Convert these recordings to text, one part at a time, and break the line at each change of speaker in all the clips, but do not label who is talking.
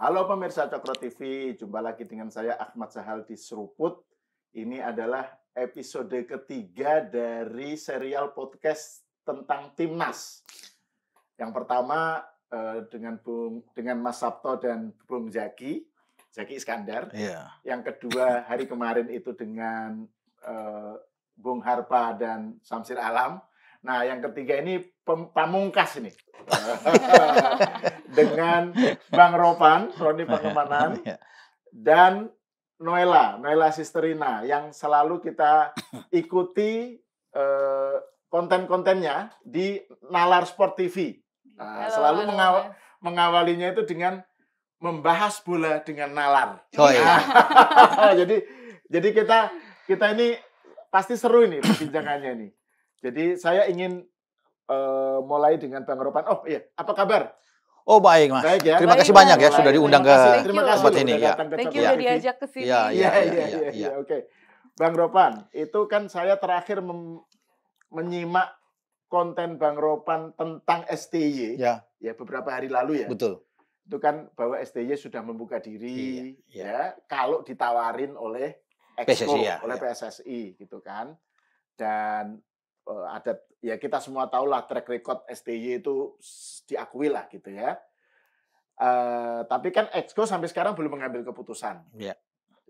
Halo pemirsa Cokro TV, jumpa lagi dengan saya Ahmad Sahal di Seruput. Ini adalah episode ketiga dari serial podcast tentang Timnas. Yang pertama dengan Mas Sabto dan Bung Zaki Iskandar.
Iya.
Yang kedua hari kemarin itu dengan Bung Harpa dan Samsir Alam. Nah, yang ketiga ini pamungkas ini. Dengan Bang Ropan, Roni Pangemanan, dan Noela Sisterina yang selalu kita ikuti konten-kontennya di Nalar Sport TV. Selalu mengawalinya itu dengan membahas bola dengan nalar.
Oh iya.
Jadi kita ini pasti seru ini perbincangannya ini. Jadi saya ingin mulai dengan Bang Ropan. Oh iya, apa kabar?
Oh baik Mas.
Baik, ya?
Terima kasih
Baik,
banyak ya sudah diundang ke
terima kasih
tempat ini ya.
Thank you udah diajak ke sini.
Iya. Oke. Bang Ropan, itu kan saya terakhir menyimak konten Bang Ropan tentang STY. Ya beberapa hari lalu ya.
Betul.
Itu kan bahwa STY sudah membuka diri ya kalau ditawarin oleh Exco, oleh PSSI gitu kan. Dan ada ya kita semua tahu lah track record STY itu diakui lah gitu ya. Tapi kan Exco sampai sekarang belum mengambil keputusan.
Ya.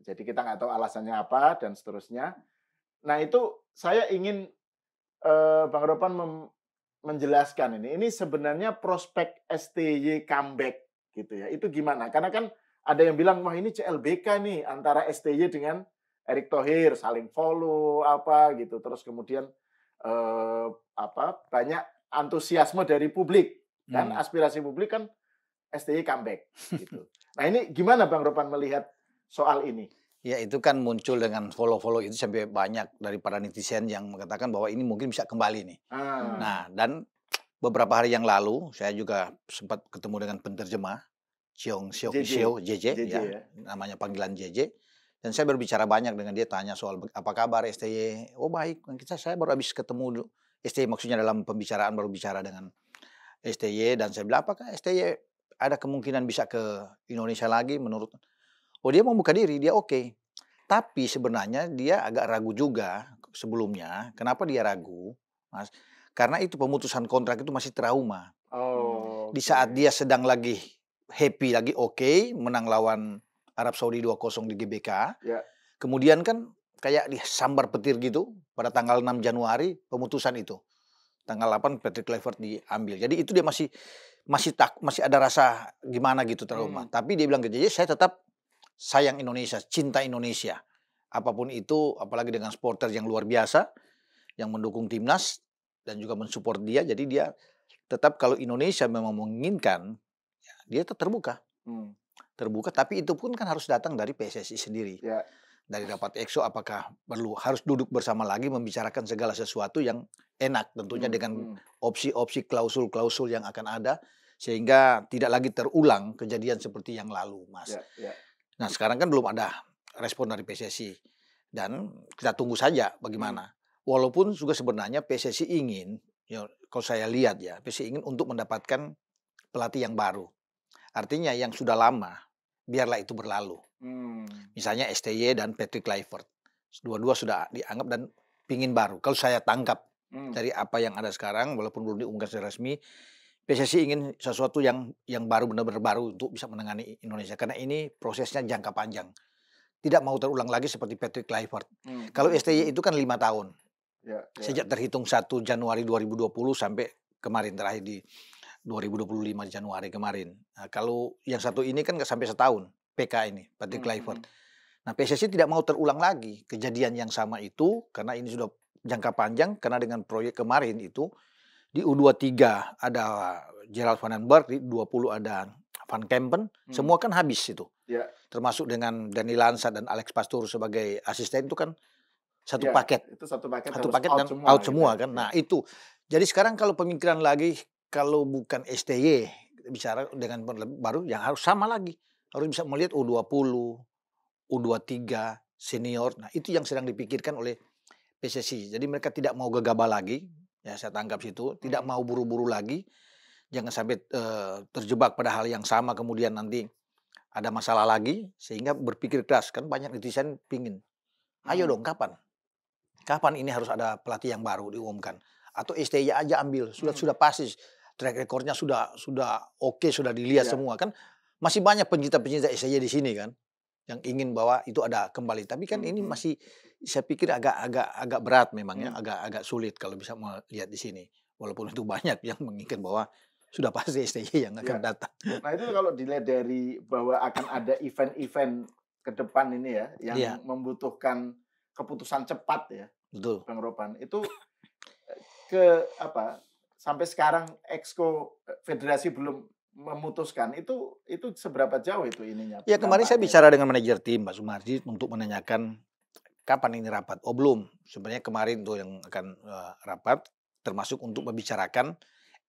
Jadi kita nggak tahu alasannya apa dan seterusnya. Nah itu saya ingin Bang Ropan menjelaskan ini. Ini sebenarnya prospek STY comeback gitu ya. Itu gimana? Karena kan ada yang bilang wah ini CLBK nih antara STY dengan Erick Thohir saling follow apa gitu. Terus kemudian banyak antusiasme dari publik kan, aspirasi publik kan STY comeback gitu. Nah ini gimana Bang Ropan melihat soal ini?
Ya itu kan muncul dengan follow itu sampai banyak dari para netizen yang mengatakan bahwa ini mungkin bisa kembali nih. Nah dan beberapa hari yang lalu saya juga sempat ketemu dengan penerjemah Cheong Seok Iseo JJ ya, namanya panggilan JJ. Dan saya berbicara banyak dengan dia, tanya soal apa kabar STY. Oh baik, saya baru habis ketemu STY, maksudnya dalam pembicaraan baru bicara dengan STY. Dan saya bilang apakah STY ada kemungkinan bisa ke Indonesia lagi menurut. Oh dia mau buka diri, dia oke. Tapi sebenarnya dia agak ragu juga sebelumnya. Kenapa dia ragu, Mas? Karena itu pemutusan kontrak itu masih trauma. Di saat dia sedang lagi happy, lagi oke, menang lawan Arab Saudi 2-0 di GBK.
Ya.
Kemudian kan kayak disambar petir gitu pada tanggal 6 Januari pemutusan itu. Tanggal 8 Patrick Kluivert diambil. Jadi itu dia masih ada rasa gimana gitu trauma. Tapi dia bilang ke JJ, saya tetap sayang Indonesia, cinta Indonesia. Apapun itu, apalagi dengan supporter yang luar biasa yang mendukung timnas dan juga mensupport dia. Jadi dia tetap kalau Indonesia memang menginginkan, dia tetap terbuka. Terbuka, tapi itu pun kan harus datang dari PSSI sendiri.
Ya.
Dari rapat Exco apakah harus duduk bersama lagi membicarakan segala sesuatu yang enak tentunya dengan opsi-opsi klausul-klausul yang akan ada sehingga tidak lagi terulang kejadian seperti yang lalu, Mas.
Ya.
Nah, sekarang kan belum ada respon dari PSSI dan kita tunggu saja bagaimana. Walaupun juga sebenarnya PSSI ingin, ya, kalau saya lihat ya, PSSI ingin untuk mendapatkan pelatih yang baru. Artinya yang sudah lama biarlah itu berlalu. Misalnya STY dan Patrick Kluivert. Dua-dua sudah dianggap dan pingin baru. Kalau saya tangkap dari apa yang ada sekarang, walaupun belum diumumkan secara resmi, PSSI ingin sesuatu yang baru, benar-benar baru untuk bisa menangani Indonesia. Karena ini prosesnya jangka panjang. Tidak mau terulang lagi seperti Patrick Kluivert. Kalau STY itu kan 5 tahun. Sejak terhitung 1 Januari 2020 sampai kemarin terakhir di 2025 Januari kemarin. Nah, kalau yang satu ini kan nggak sampai setahun, PK ini, Patrick Kluivert. Nah, PSSI tidak mau terulang lagi kejadian yang sama itu, karena ini sudah jangka panjang, karena dengan proyek kemarin itu, di U23 ada Gerald Van den Berg, di 20 ada Van Kempen, semua kan habis itu. Termasuk dengan Dani Lanza dan Alex Pastoor sebagai asisten itu kan satu paket.
Itu satu paket
dan out semua kan. Nah, itu. Jadi sekarang kalau pemikiran lagi, kalau bukan STY bicara dengan baru yang harus sama lagi. Harus bisa melihat U20, U23, senior. Nah, itu yang sedang dipikirkan oleh PSSI. Jadi mereka tidak mau gegabah lagi. Ya, saya tangkap situ. Tidak mau buru-buru lagi. Jangan sampai terjebak pada hal yang sama kemudian nanti ada masalah lagi sehingga berpikir keras. Kan banyak netizen pingin, ayo dong kapan? Kapan ini harus ada pelatih yang baru diumumkan? Atau STY aja ambil, sudah pasti track recordnya sudah oke, sudah dilihat
Ya.
semua kan. Masih banyak pencinta-pencinta STY di sini kan yang ingin bahwa itu ada kembali. Tapi kan ini masih saya pikir agak berat memang ya, agak sulit kalau bisa melihat di sini. Walaupun itu banyak yang menginginkan bahwa sudah pasti STY yang akan datang.
Nah itu kalau dilihat dari bahwa akan ada event-event ke depan ini ya, yang membutuhkan keputusan cepat ya,
Betul.
Bang Ropan. Itu sampai sekarang Exco Federasi belum memutuskan itu seberapa jauh itu ininya?
Ya kemarin saya
dampaknya?
bicara dengan manajer tim Pak Sumarji untuk menanyakan kapan ini rapat. Oh belum, sebenarnya kemarin tuh yang akan rapat termasuk untuk membicarakan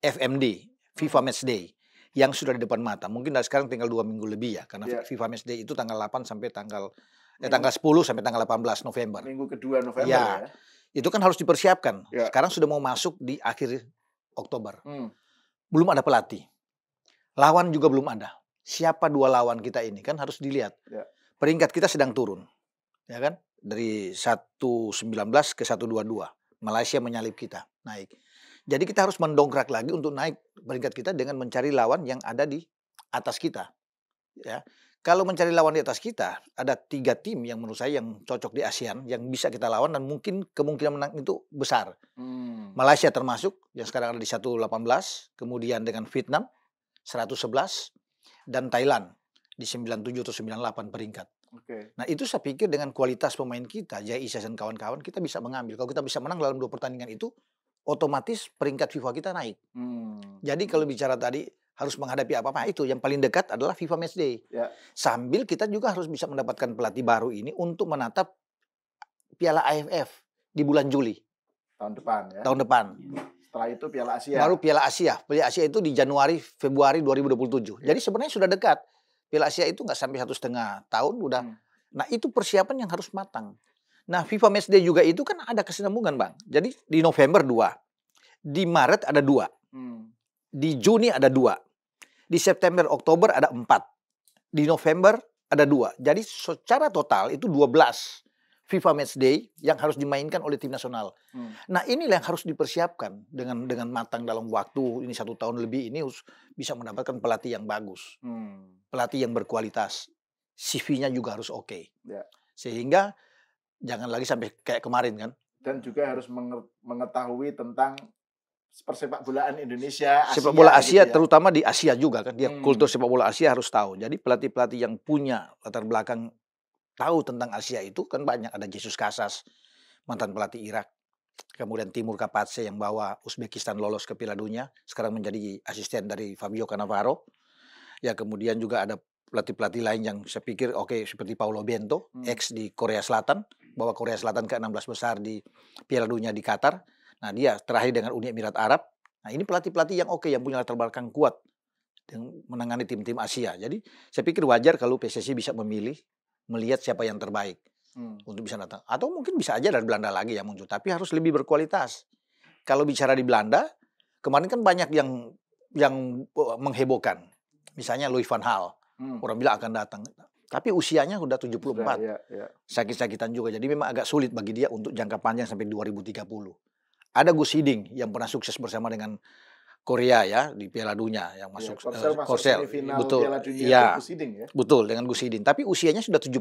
FMD, FIFA Match Day yang sudah di depan mata. Mungkin dari sekarang tinggal 2 minggu lebih ya, karena FIFA Match Day itu tanggal 8 sampai tanggal 10 sampai tanggal 18 November.
Minggu kedua November
Ya,
ya.
itu kan harus dipersiapkan.
Ya.
Sekarang sudah mau masuk di akhir Oktober.
Belum
ada pelatih. Lawan juga belum ada. Siapa 2 lawan kita ini kan harus dilihat.
Ya.
Peringkat kita sedang turun. Ya kan? Dari 119 ke 122. Malaysia menyalip kita, naik. Jadi kita harus mendongkrak lagi untuk naik peringkat kita dengan mencari lawan yang ada di atas kita. Ya. Kalau mencari lawan di atas kita, ada 3 tim yang menurut saya yang cocok di ASEAN, yang bisa kita lawan dan mungkin kemungkinan menang itu besar. Malaysia termasuk, yang sekarang ada di 118, kemudian dengan Vietnam 111, dan Thailand di 97 atau 98 peringkat. Nah itu saya pikir dengan kualitas pemain kita, Jai Isa dan kawan-kawan, kita bisa mengambil. Kalau kita bisa menang dalam 2 pertandingan itu, otomatis peringkat FIFA kita naik. Jadi kalau bicara tadi harus menghadapi apa-apa, itu yang paling dekat adalah FIFA Match Day.
Ya.
Sambil kita juga harus bisa mendapatkan pelatih baru ini untuk menatap Piala AFF di bulan Juli.
Tahun depan ya.
Tahun depan.
Setelah itu Piala Asia.
Baru Piala Asia. Piala Asia itu di Januari, Februari 2027. Jadi sebenarnya sudah dekat. Piala Asia itu nggak sampai 1,5 tahun udah. Nah itu persiapan yang harus matang. Nah FIFA Match Day juga itu kan ada kesinambungan Bang. Jadi di November 2. Di Maret ada 2. Di Juni ada 2. Di September, Oktober ada 4. Di November ada 2. Jadi secara total itu 12 FIFA Match Day yang harus dimainkan oleh tim nasional. Nah inilah yang harus dipersiapkan dengan matang dalam waktu ini 1 tahun lebih ini harus bisa mendapatkan pelatih yang bagus, pelatih yang berkualitas, CV-nya juga harus oke.
Ya.
Sehingga jangan lagi sampai kayak kemarin kan.
Dan juga harus mengetahui tentang persepak bolaan Indonesia, Asia,
sepak bola Asia
gitu ya.
Terutama di Asia juga kan. Dia kultur sepak bola Asia harus tahu. Jadi pelatih-pelatih yang punya latar belakang tahu tentang Asia itu kan banyak. Ada Jesus Casas, mantan pelatih Irak. Kemudian Timur Kapatse yang bawa Uzbekistan lolos ke Piala Dunia, sekarang menjadi asisten dari Fabio Cannavaro. Ya kemudian juga ada pelatih-pelatih lain yang saya pikir oke, seperti Paulo Bento, ex di Korea Selatan, bawa Korea Selatan ke 16 besar di Piala Dunia di Qatar. Nah dia terakhir dengan Uni Emirat Arab. Nah ini pelatih-pelatih yang oke, yang punya latar belakang kuat yang menangani tim-tim Asia. Jadi saya pikir wajar kalau PSSI bisa memilih, melihat siapa yang terbaik untuk bisa datang. Atau mungkin bisa aja dari Belanda lagi yang muncul, tapi harus lebih berkualitas. Kalau bicara di Belanda, kemarin kan banyak yang menghebohkan. Misalnya Louis van Gaal, orang bilang akan datang. Tapi usianya udah 74. Sakit-sakitan juga. Jadi memang agak sulit bagi dia untuk jangka panjang sampai 2030. Ada Gus Hiddink yang pernah sukses bersama dengan Korea ya di Piala Dunia yang masuk Korsel. Betul.
Piala Dunia
Ya,
Gus Hiddink ya.
Betul, dengan Gus Hiddink. Tapi usianya sudah 78.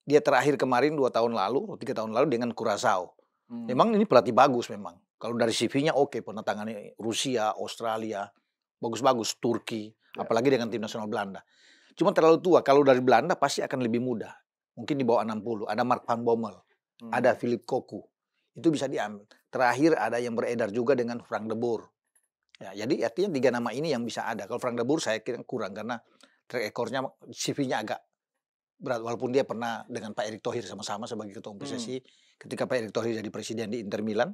Dia terakhir kemarin 2 tahun lalu, 3 tahun lalu dengan Curaçao. Memang ini pelatih bagus memang. Kalau dari CV-nya oke, pernah tangani Rusia, Australia, bagus-bagus, Turki, apalagi dengan tim nasional Belanda. Cuma terlalu tua. Kalau dari Belanda pasti akan lebih mudah. Mungkin di bawah 60. Ada Mark van Bommel, ada Philip Cocu. Itu bisa diambil. Terakhir ada yang beredar juga dengan Frank de Boer. Ya, jadi artinya 3 nama ini yang bisa ada. Kalau Frank de Boer saya kira kurang karena track record-nya, CV-nya agak berat. Walaupun dia pernah dengan Pak Erick Thohir sama-sama sebagai ketua PSSI ketika Pak Erick Thohir jadi presiden di Inter Milan.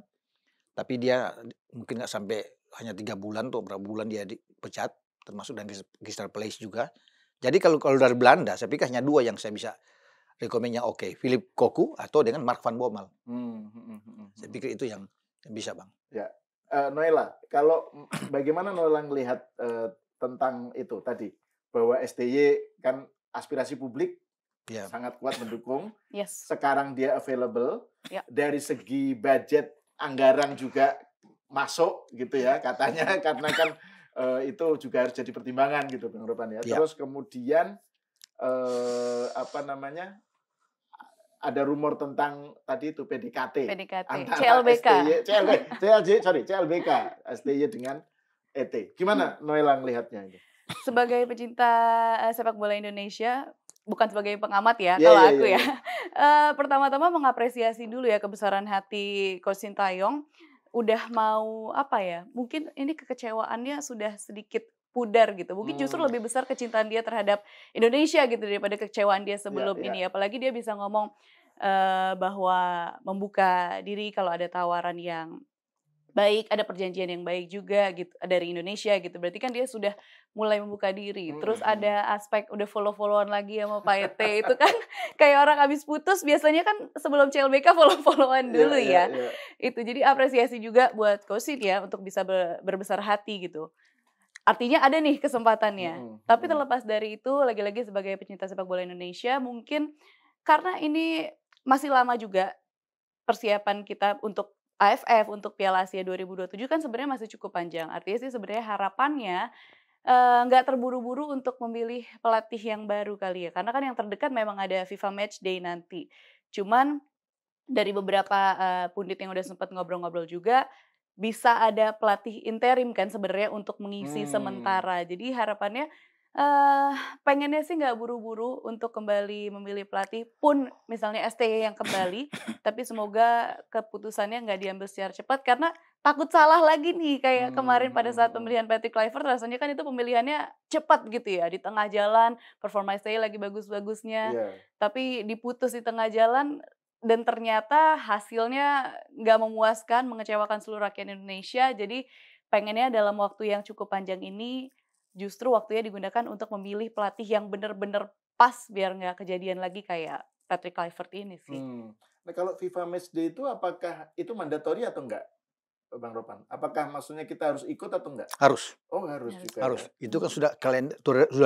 Tapi dia mungkin nggak sampai hanya 3 bulan atau berapa bulan dia dipecat, termasuk dan Crystal Palace juga. Jadi kalau dari Belanda, saya pikir hanya 2 yang saya bisa rekomennya oke. Philip Cocu atau dengan Mark van Bommel. Saya pikir itu yang bisa Bang.
Ya. Noela, kalau bagaimana Noela melihat tentang itu tadi bahwa STY kan aspirasi publik
Ya.
sangat kuat mendukung.
Yes.
Sekarang dia available.
Ya.
Dari segi budget anggaran juga masuk gitu ya katanya karena kan itu juga harus jadi pertimbangan gitu Bang Ropan ya.
Ya.
Terus kemudian apa namanya? Ada rumor tentang tadi itu PDKT. Antara
CLBK.
CLBK, STY dengan ET. Gimana Noela ngelihatnya itu?
Sebagai pecinta sepak bola Indonesia, bukan sebagai pengamat ya,
Iya,
kalau
iya,
aku
iya,
ya. Pertama-tama mengapresiasi dulu ya kebesaran hati Coach Sintayong. Udah mau apa ya, mungkin ini kekecewaannya sudah sedikit pudar gitu. Mungkin justru lebih besar kecintaan dia terhadap Indonesia gitu daripada kekecewaan dia sebelum
Iya,
ini. Apalagi dia bisa ngomong bahwa membuka diri kalau ada tawaran yang baik, ada perjanjian yang baik juga gitu dari Indonesia gitu. Berarti kan dia sudah mulai membuka diri. Terus ada aspek udah follow-followan lagi sama Pak Ete itu kan kayak orang habis putus biasanya kan sebelum CLBK follow-followan dulu ya. Itu jadi apresiasi juga buat Coach Shin ya untuk bisa berbesar hati gitu. Artinya ada nih kesempatannya. Tapi terlepas dari itu lagi-lagi sebagai pecinta sepak bola Indonesia mungkin karena ini masih lama juga persiapan kita untuk AFF, untuk Piala Asia 2027 kan sebenarnya masih cukup panjang. Artinya sih sebenarnya harapannya nggak terburu-buru untuk memilih pelatih yang baru kali ya. Karena kan yang terdekat memang ada FIFA Matchday nanti. Cuman dari beberapa pundit yang udah sempat ngobrol-ngobrol juga, bisa ada pelatih interim kan sebenarnya untuk mengisi sementara. Jadi harapannya pengennya sih nggak buru-buru untuk kembali memilih pelatih pun misalnya STY yang kembali, tapi semoga keputusannya nggak diambil secara cepat karena takut salah lagi nih kayak kemarin pada saat pemilihan Patrick Kluivert rasanya kan itu pemilihannya cepat gitu ya di tengah jalan performa STY lagi bagus-bagusnya, tapi diputus di tengah jalan dan ternyata hasilnya nggak memuaskan, mengecewakan seluruh rakyat Indonesia. Jadi pengennya dalam waktu yang cukup panjang ini justru waktunya digunakan untuk memilih pelatih yang benar-benar pas biar nggak kejadian lagi kayak Patrick Kluivert ini sih.
Nah kalau FIFA Matchday itu apakah itu mandatori atau enggak, Bang Ropan? Apakah maksudnya kita harus ikut atau enggak?
Harus.
Oh harus juga.
Harus.
Ya?
Itu kan sudah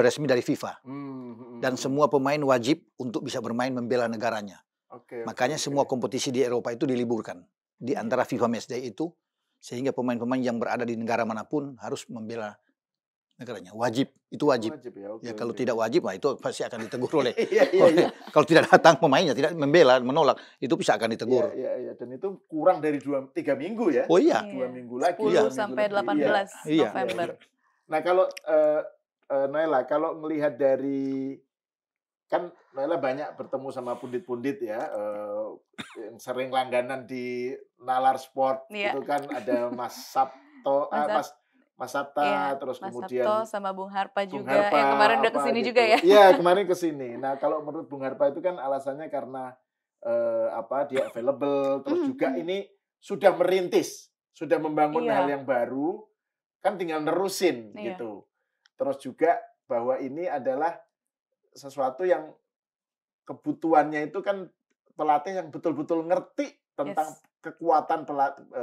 resmi dari FIFA. Dan semua pemain wajib untuk bisa bermain membela negaranya. Makanya semua kompetisi di Eropa itu diliburkan di antara FIFA Matchday itu sehingga pemain-pemain yang berada di negara manapun harus membela negaranya. Wajib, itu wajib. Ya, kalau tidak wajib, nah itu pasti akan ditegur oleh. Kalau tidak datang pemainnya, tidak membela, menolak, itu bisa akan ditegur.
Iya. Dan itu kurang dari 2-3 minggu ya.
Oh iya.
2 minggu lagi.
10 sampai 18 November.
Nah kalau Noela, kalau melihat dari kan Noela banyak bertemu sama pundit-pundit ya, yang sering langganan di Nalar Sport itu kan ada Mas Sabto, Mas Sabta, terus
Mas
kemudian
Sabto sama Bung Harpa juga, yang kemarin udah kesini juga ya.
Iya, kemarin kesini. Nah, kalau menurut Bung Harpa itu kan alasannya karena dia available, terus juga ini sudah merintis, sudah membangun hal yang baru, kan tinggal nerusin gitu. Terus juga bahwa ini adalah sesuatu yang kebutuhannya itu kan pelatih yang betul-betul ngerti tentang kekuatan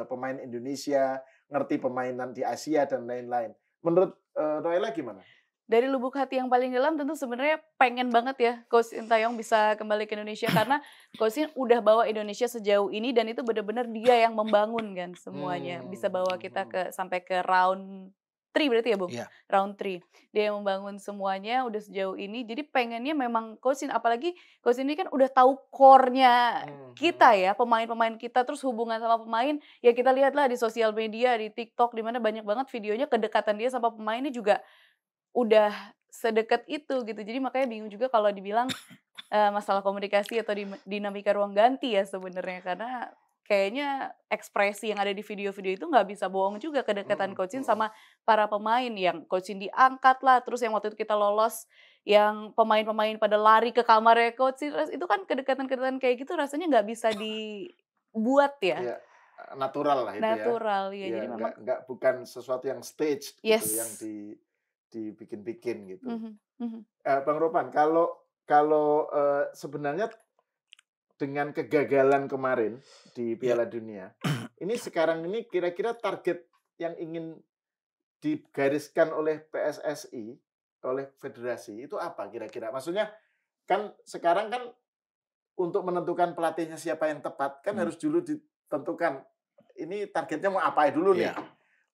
pemain Indonesia, ngerti permainan di Asia dan lain-lain. Menurut Noela gimana?
Dari lubuk hati yang paling dalam tentu sebenarnya pengen banget ya Coach Sintayong bisa kembali ke Indonesia karena Coach Shin udah bawa Indonesia sejauh ini dan itu benar-benar dia yang membangun kan semuanya. Bisa bawa kita sampai ke round 3 berarti ya Bung?
Iya.
Round 3. Dia yang membangun semuanya udah sejauh ini. Jadi pengennya memang Coach Shin, apalagi Coach Shin ini kan udah tahu core-nya kita ya, pemain-pemain kita, terus hubungan sama pemain. Ya kita lihatlah di sosial media, di TikTok, di mana banyak banget videonya kedekatan dia sama pemainnya juga udah sedekat itu gitu. Jadi makanya bingung juga kalau dibilang masalah komunikasi atau dinamika ruang ganti ya sebenarnya karena kayaknya ekspresi yang ada di video-video itu nggak bisa bohong juga kedekatan Coach Shin sama para pemain yang Coach Shin diangkat lah, terus yang waktu itu kita lolos yang pemain-pemain pada lari ke kamarnya Coach Shin, itu kan kedekatan-kedekatan kayak gitu rasanya nggak bisa dibuat ya.
Iya, natural lah itu
natural,
ya.
Ya. Jadi memang
bukan sesuatu yang staged gitu, yang dibikin-bikin gitu. Bang Ropan, kalau sebenarnya dengan kegagalan kemarin di Piala Dunia, ini sekarang ini kira-kira target yang ingin digariskan oleh PSSI oleh federasi itu apa kira-kira? Maksudnya kan sekarang kan untuk menentukan pelatihnya siapa yang tepat kan harus dulu ditentukan ini targetnya mau apa dulu nih.
Iya.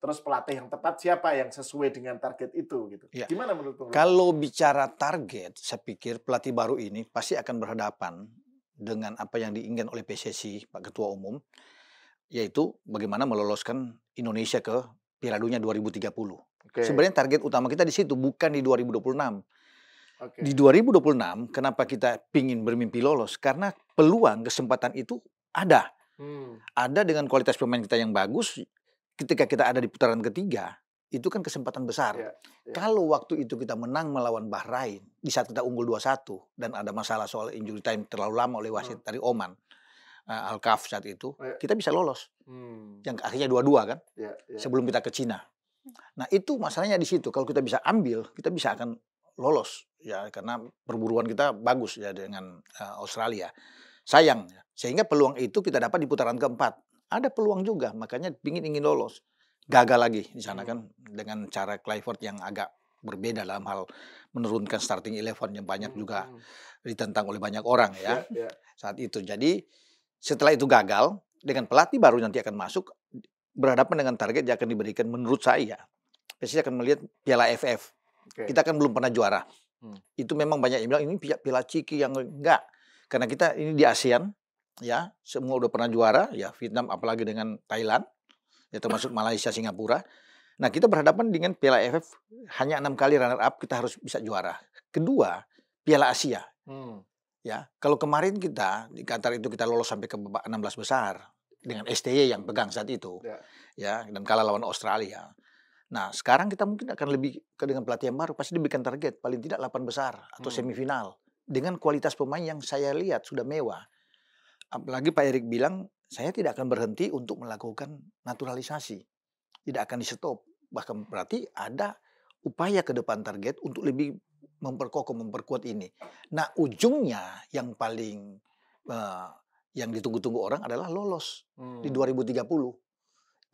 Terus pelatih yang tepat siapa yang sesuai dengan target itu gitu.
Iya.
Gimana menurut Bung Ropan?
Kalau bicara target, saya pikir pelatih baru ini pasti akan berhadapan dengan apa yang diinginkan oleh PSSI, Pak Ketua Umum, yaitu bagaimana meloloskan Indonesia ke Piala Dunia 2030.
Oke.
Sebenarnya target utama kita di situ, bukan di 2026.
Oke.
Di 2026, kenapa kita pingin bermimpi lolos? Karena peluang, kesempatan itu ada. Ada dengan kualitas pemain kita yang bagus, ketika kita ada di putaran ketiga, itu kan kesempatan besar.
Iya, iya.
Kalau waktu itu kita menang melawan Bahrain, di saat kita unggul 2-1, dan ada masalah soal injury time terlalu lama oleh wasit dari Oman, Al-Kaf saat itu,
Iya.
kita bisa lolos. Yang akhirnya 2-2 kan,
Iya, iya.
sebelum kita ke Cina. Nah itu masalahnya di situ. Kalau kita bisa ambil, kita bisa akan lolos ya, karena perburuan kita bagus ya dengan Australia. Sayang, sehingga peluang itu kita dapat di putaran keempat. Ada peluang juga, makanya ingin lolos. Gagal lagi di sana kan dengan cara Clifford yang agak berbeda dalam hal menurunkan starting 11 yang banyak juga ditentang oleh banyak orang ya saat itu. Jadi setelah itu gagal, dengan pelatih baru nanti akan masuk, berhadapan dengan target yang akan diberikan menurut saya. Pasti akan melihat Piala AFF. Kita kan belum pernah juara. Itu memang banyak yang bilang ini Piala Ciki yang enggak. Karena kita ini di ASEAN, ya semua udah pernah juara, ya Vietnam apalagi dengan Thailand, ya termasuk Malaysia, Singapura. Nah kita berhadapan dengan Piala AFF hanya 6 kali runner up, kita harus bisa juara. Kedua, Piala Asia. Ya kalau kemarin kita di Qatar itu kita lolos sampai ke babak 16 besar dengan STY yang pegang saat itu, ya dan kalah lawan Australia. Nah sekarang kita mungkin akan lebih dengan pelatih yang baru, pasti diberikan target paling tidak 8 besar atau semifinal. Dengan kualitas pemain yang saya lihat sudah mewah. Apalagi Pak Erik bilang, saya tidak akan berhenti untuk melakukan naturalisasi. Tidak akan di-stop. Bahkan berarti ada upaya ke depan target untuk lebih memperkokoh, memperkuat ini. Nah ujungnya yang paling yang ditunggu-tunggu orang adalah lolos di 2030.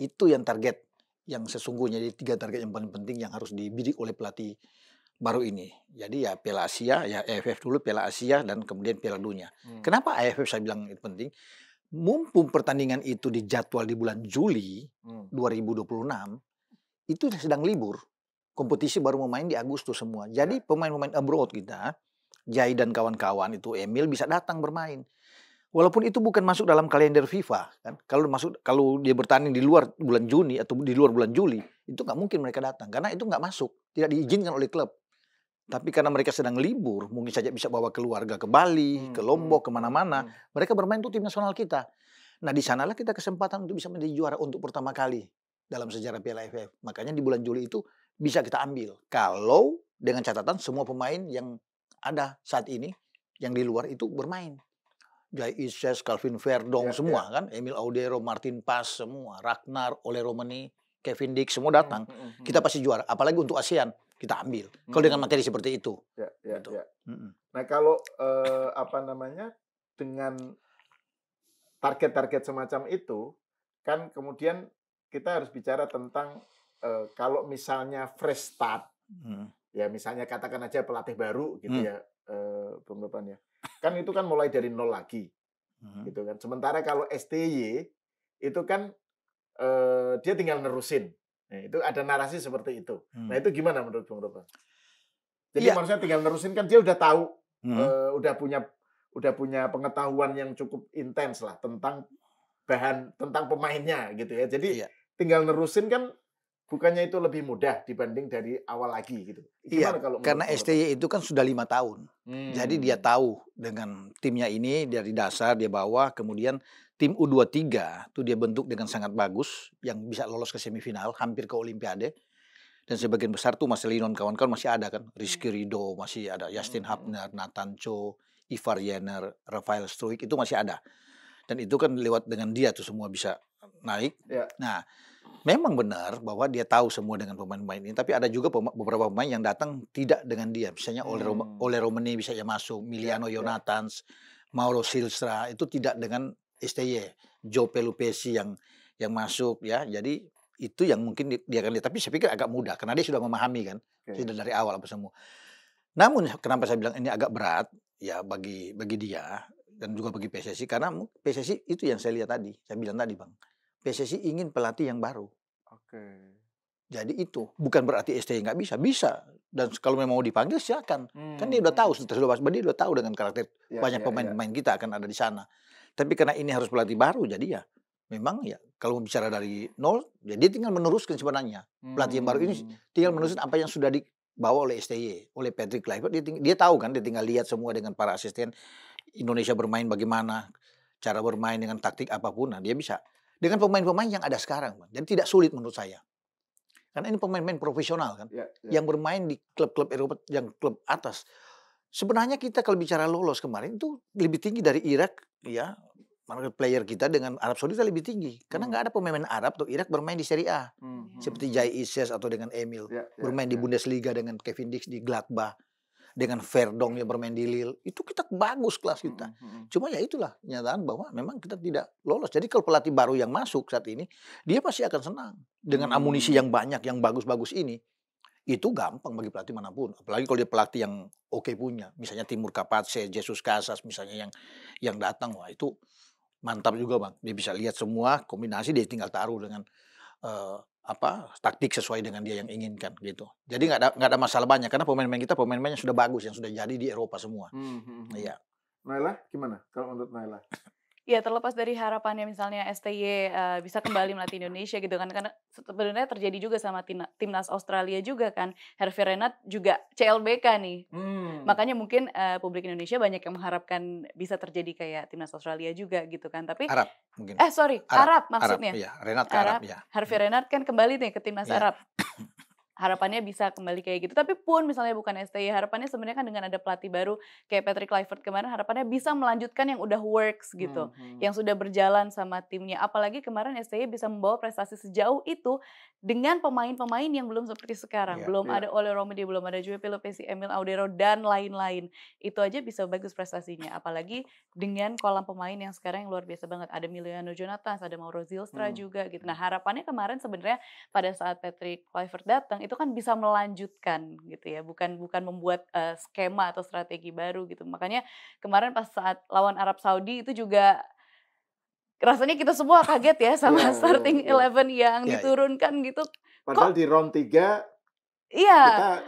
Itu yang target yang sesungguhnya, di 3 target yang paling penting yang harus dibidik oleh pelatih baru ini. Jadi ya Piala Asia, ya AFF dulu, Piala Asia, dan kemudian Piala Dunia. Kenapa AFF saya bilang itu penting? Mumpung pertandingan itu dijadwal di bulan Juli 2026, itu sedang libur. Kompetisi baru mau main di Agustus semua. Jadi pemain-pemain abroad kita, Jai dan kawan-kawan itu, Emil bisa datang bermain. Walaupun itu bukan masuk dalam kalender FIFA, kan? Kalau dia bertanding di luar bulan Juni atau di luar bulan Juli, itu nggak mungkin mereka datang karena itu nggak masuk, tidak diizinkan oleh klub. Tapi karena mereka sedang libur, mungkin saja bisa bawa keluarga ke Bali, ke Lombok, kemana-mana. Mereka bermain untuk tim nasional kita. Nah di sanalah kita kesempatan untuk bisa menjadi juara untuk pertama kali dalam sejarah Piala AFF. Makanya di bulan Juli itu bisa kita ambil. Kalau dengan catatan semua pemain yang ada saat ini, yang di luar itu bermain. Jai Ises, Calvin Verdong, semua kan, Emil Audero, Martin Pas, semua, Ragnar, Ole Romani, Kevin Dix, semua datang. Kita pasti juara, apalagi untuk ASEAN kita ambil. Kalau dengan materi seperti itu. Gitu.
Nah kalau dengan target-target semacam itu, kan kemudian kita harus bicara tentang kalau misalnya fresh start, ya misalnya katakan aja pelatih baru gitu ya, Bung Ropan ya. Kan itu kan mulai dari nol lagi, gitu kan. Sementara kalau STY itu kan dia tinggal nerusin. Nah, itu ada narasi seperti itu. Nah itu gimana menurut Bung Ropan? Jadi maksudnya tinggal nerusin kan dia udah tahu, udah punya pengetahuan yang cukup intens lah tentang tentang pemainnya gitu ya. Jadi tinggal nerusin kan bukannya itu lebih mudah dibanding dari awal lagi gitu.
Iya, karena STY itu kan sudah 5 tahun. Jadi dia tahu dengan timnya ini dari dasar dia bawa, kemudian tim U23 itu dia bentuk dengan sangat bagus yang bisa lolos ke semifinal, hampir ke Olimpiade. Dan sebagian besar tuh Marcelino dan kawan-kawan masih ada kan. Rizky Ridho masih ada, Justin Hapner, Nathan Cho, Ivar Jenner, Rafael Struijk itu masih ada. Dan itu kan lewat dengan dia tuh semua bisa naik. Nah, memang benar bahwa dia tahu semua dengan pemain-pemain ini, tapi ada juga beberapa pemain yang datang tidak dengan dia. Misalnya Ole Romani bisa ya masuk, Miliano Jonathans, Mauro Silstra itu tidak dengan STY, Joe Pelupesi yang masuk ya. Jadi Itu yang mungkin dia akan lihat. Tapi saya pikir agak mudah karena dia sudah memahami kan, sudah dari awal apa semua. Namun kenapa saya bilang ini agak berat ya bagi dia dan juga bagi PSSI, karena PSSI itu yang saya lihat tadi, saya bilang tadi Bang, PSSI ingin pelatih yang baru. Jadi itu bukan berarti STY nggak bisa. Dan kalau memang mau dipanggil silakan. Kan dia udah tahu, dia udah tahu dengan karakter banyak pemain-pemain kita akan ada di sana. Tapi karena ini harus pelatih baru, jadi ya memang ya kalau bicara dari nol, ya dia tinggal meneruskan sebenarnya. Pelatih yang baru ini tinggal meneruskan apa yang sudah dibawa oleh STY, oleh Patrick Kluivert. Dia tahu kan, dia tinggal lihat semua dengan para asisten Indonesia bermain bagaimana, cara bermain dengan taktik apapun. Nah, dia bisa dengan pemain-pemain yang ada sekarang, Bang. Jadi tidak sulit menurut saya. Karena ini pemain-pemain profesional kan, yang bermain di klub-klub Eropa, yang klub atas. Sebenarnya kita kalau bicara lolos kemarin itu lebih tinggi dari Irak, ya. Market player kita dengan Arab Saudi itu lebih tinggi. Karena nggak ada pemain Arab atau Irak bermain di Serie A. Seperti Jai Ises atau dengan Emil. Bermain di Bundesliga dengan Kevin Dix di Gladbach. Dengan Verdong yang bermain di Lille. Itu kita bagus kelas kita. Cuma ya itulah kenyataan bahwa memang kita tidak lolos. Jadi kalau pelatih baru yang masuk saat ini, dia pasti akan senang. Dengan amunisi yang banyak, yang bagus-bagus ini. Itu gampang bagi pelatih manapun. Apalagi kalau dia pelatih yang oke punya. Misalnya Timur Kapatse, Jesus Casas misalnya yang datang. Wah itu mantap juga Bang. Dia bisa lihat semua kombinasi, dia tinggal taruh dengan taktik sesuai dengan dia yang inginkan gitu. Jadi nggak ada masalah banyak karena pemain-pemain kita pemain-pemain yang sudah bagus, yang sudah jadi di Eropa semua. Iya.
Naila gimana kalau menurut Naila?
Ya terlepas dari harapannya misalnya STY bisa kembali melatih Indonesia gitu kan, karena sebenarnya terjadi juga sama timnas Australia juga kan, Hervé Renard juga CLBK nih. Makanya mungkin publik Indonesia banyak yang mengharapkan bisa terjadi kayak timnas Australia juga gitu kan. Tapi
Arab mungkin.
Arab maksudnya.
Iya, Renard ke Arab ya.
Hervé Renard kan kembali nih ke timnas Arab. Harapannya bisa kembali kayak gitu. Tapi pun misalnya bukan STY, harapannya sebenarnya kan dengan ada pelatih baru kayak Patrick Kluivert kemarin, harapannya bisa melanjutkan yang udah works gitu. Yang sudah berjalan sama timnya. Apalagi kemarin STY bisa membawa prestasi sejauh itu dengan pemain-pemain yang belum seperti sekarang. Belum ada Ole Romedy, belum ada João Pelopessi, Emil Audero, dan lain-lain. Itu aja bisa bagus prestasinya. Apalagi dengan kolam pemain yang sekarang yang luar biasa banget. Ada Emiliano Jonatas, ada Mauro Zylstra juga gitu. Nah harapannya kemarin sebenarnya pada saat Patrick Kluivert datang, itu kan bisa melanjutkan gitu ya, bukan membuat skema atau strategi baru gitu. Makanya kemarin pas saat lawan Arab Saudi itu juga rasanya kita semua kaget ya sama starting 11 yang diturunkan gitu.
Padahal di round 3 kita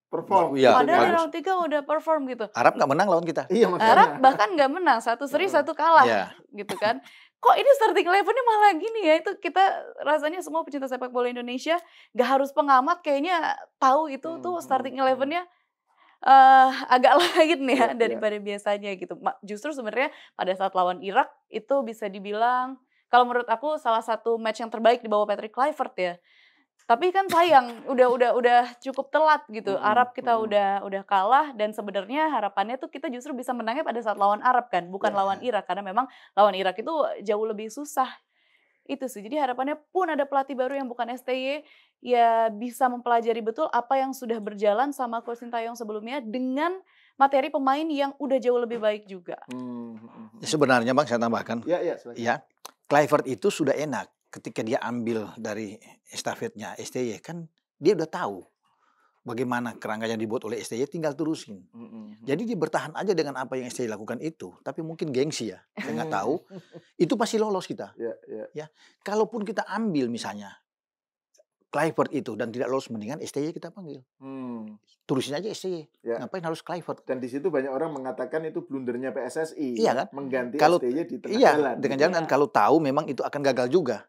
perform.
Padahal di round 3 udah perform gitu.
Arab nggak menang lawan kita.
Iya,
Arab bahkan nggak menang, 1 seri 1 kalah gitu kan. Kok ini starting 11-nya malah gini ya, itu kita rasanya semua pecinta sepak bola Indonesia gak harus pengamat kayaknya tahu itu tuh starting 11-nya agak lain ya daripada biasanya gitu. Justru sebenarnya pada saat lawan Irak itu bisa dibilang kalau menurut aku salah satu match yang terbaik di bawah Patrick Kluivert ya. Tapi kan sayang udah cukup telat gitu. Arab kita udah kalah dan sebenarnya harapannya tuh kita justru bisa menangnya pada saat lawan Arab kan, bukan lawan Irak karena memang lawan Irak itu jauh lebih susah. Itu sih. Jadi harapannya pun ada pelatih baru yang bukan STY ya bisa mempelajari betul apa yang sudah berjalan sama Coach Sintayong sebelumnya dengan materi pemain yang udah jauh lebih baik juga.
Sebenarnya Bang saya tambahkan.
Ya.
Kluivert itu sudah enak. Ketika dia ambil dari estafetnya STY kan dia udah tahu bagaimana kerangka yang dibuat oleh STY, tinggal terusin. Jadi dia bertahan aja dengan apa yang STY lakukan itu, tapi mungkin gengsi ya, saya nggak tahu. Itu pasti lolos kita. Ya, kalaupun kita ambil misalnya Kluivert itu dan tidak lolos, mendingan STY kita panggil. Terusin aja STY. Ngapain harus Kluivert?
Dan di situ banyak orang mengatakan itu blundernya PSSI.
Iya kan?
Mengganti STY di tengah jalan.
Dengan jalan dan kalau tahu memang itu akan gagal juga.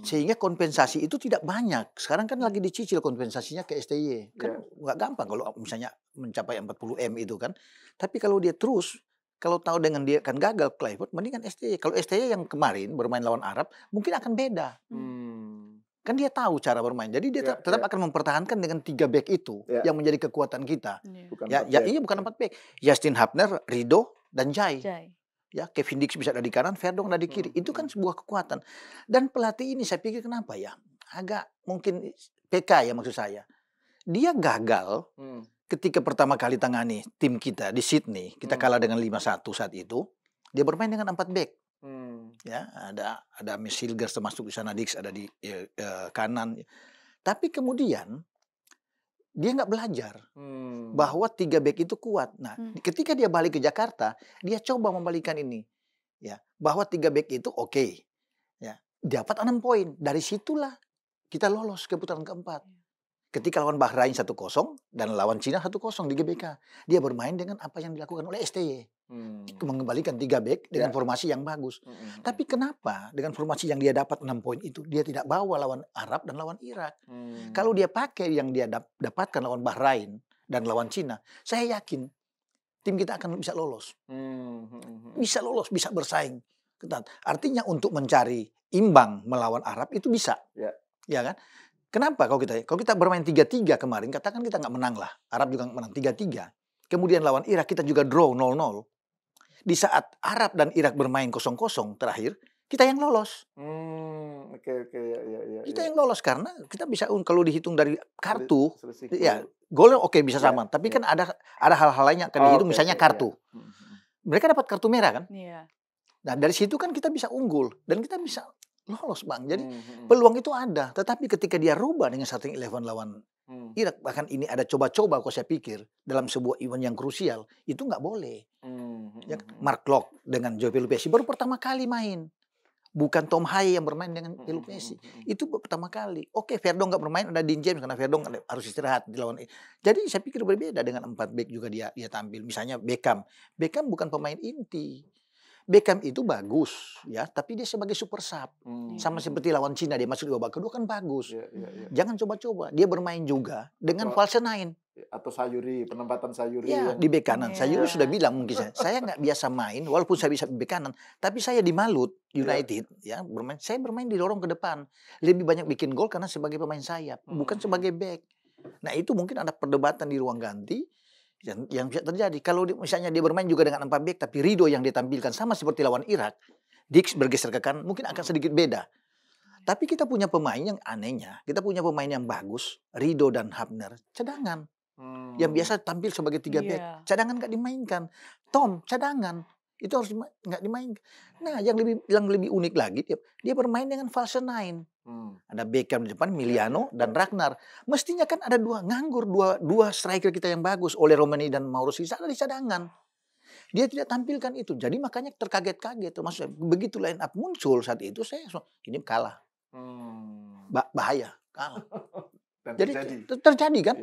Sehingga kompensasi itu tidak banyak. Sekarang kan lagi dicicil kompensasinya ke STY. Kan nggak gampang kalau misalnya mencapai 40 M itu kan. Tapi kalau dia terus, kalau tahu dengan dia akan gagal Kluivert, mendingan STY. Kalau STY yang kemarin bermain lawan Arab, mungkin akan beda. Kan dia tahu cara bermain. Jadi dia tetap akan mempertahankan dengan 3 back itu yang menjadi kekuatan kita. Bukan 4 back. Justin Hapner, Rido, dan Jai. Ya, Kevin Dix bisa ada di kanan, Verdong ada di kiri. Itu kan sebuah kekuatan. Dan pelatih ini saya pikir kenapa ya? Agak mungkin PK ya maksud saya. Dia gagal ketika pertama kali tangani tim kita di Sydney. Kita kalah dengan 5-1 saat itu. Dia bermain dengan 4 back. Ya, ada Miss Hilgers termasuk di sana, Dix ada di kanan. Tapi kemudian dia nggak belajar bahwa 3 back itu kuat. Nah, ketika dia balik ke Jakarta, dia coba membalikan ini. Ya, bahwa 3 back itu oke. Ya, dapat 6 poin. Dari situlah kita lolos ke putaran keempat. Ketika lawan Bahrain 1-0 dan lawan Cina 1-0 di GBK. Dia bermain dengan apa yang dilakukan oleh STY. Mengembalikan 3 back dengan formasi yang bagus. Tapi kenapa dengan formasi yang dia dapat 6 poin itu, dia tidak bawa lawan Arab dan lawan Irak? Kalau dia pakai yang dia dapatkan lawan Bahrain dan lawan Cina, saya yakin tim kita akan bisa lolos. Bisa lolos, bisa bersaing ketat. Artinya untuk mencari imbang melawan Arab itu bisa. Ya kan? Kenapa kalau kita bermain 3-3 kemarin, katakan kita nggak menang lah. Arab juga nggak menang 3-3. Kemudian lawan Irak kita juga draw 0-0. Di saat Arab dan Irak bermain 0-0 terakhir, kita yang lolos. Kita yang lolos karena kita bisa kalau dihitung dari kartu, ya golnya oke bisa sama. Tapi kan ada hal-hal lain yang akan dihitung, misalnya kartu. Mereka dapat kartu merah kan? Nah dari situ kan kita bisa unggul dan kita bisa lolos, Bang. Jadi peluang itu ada. Tetapi ketika dia rubah dengan starting 11 lawan Irak, bahkan ini ada coba-coba kalau saya pikir dalam sebuah event yang krusial, itu nggak boleh. Ya, Mark Locke dengan Joe Pelupesi baru pertama kali main. Bukan Tom Haye yang bermain dengan Pelupesi. Itu pertama kali. Oke, Verdong nggak bermain, ada Dean James karena Verdong harus istirahat di lawan. Jadi saya pikir berbeda dengan 4 back juga dia tampil. Misalnya Beckham. Beckham bukan pemain inti. Beckham itu bagus ya, tapi dia sebagai super sub. Sama seperti lawan Cina dia masuk di babak kedua kan bagus. Jangan coba-coba. Dia bermain juga dengan false nine.
Atau Sayuri, penempatan Sayuri.
Ya, di bek kanan. Sayuri sudah bilang mungkin saya nggak biasa main, walaupun saya bisa bek kanan, tapi saya di Malut United ya bermain. Saya bermain didorong ke depan. Lebih banyak bikin gol karena sebagai pemain sayap, bukan sebagai bek. Nah itu mungkin ada perdebatan di ruang ganti. Yang bisa terjadi kalau misalnya dia bermain juga dengan 4 back tapi Rido yang ditampilkan sama seperti lawan Irak, Dix bergeser ke kanan mungkin akan sedikit beda. Tapi kita punya pemain yang anehnya, kita punya pemain yang bagus, Rido dan Hafner cadangan. Yang biasa tampil sebagai 3 back, cadangan nggak dimainkan. Tom cadangan itu harus nggak dimainkan. Nah yang lebih unik lagi dia bermain dengan false nine. Ada Beckham di depan, Miliano dan Ragnar. Mestinya kan ada dua striker kita yang bagus, oleh Romani dan Mauro Sisa ada di cadangan. Dia tidak tampilkan itu, jadi makanya terkaget-kaget. Maksudnya begitu line up muncul saat itu saya ini kalah, bahaya kalah. Jadi terjadi kan?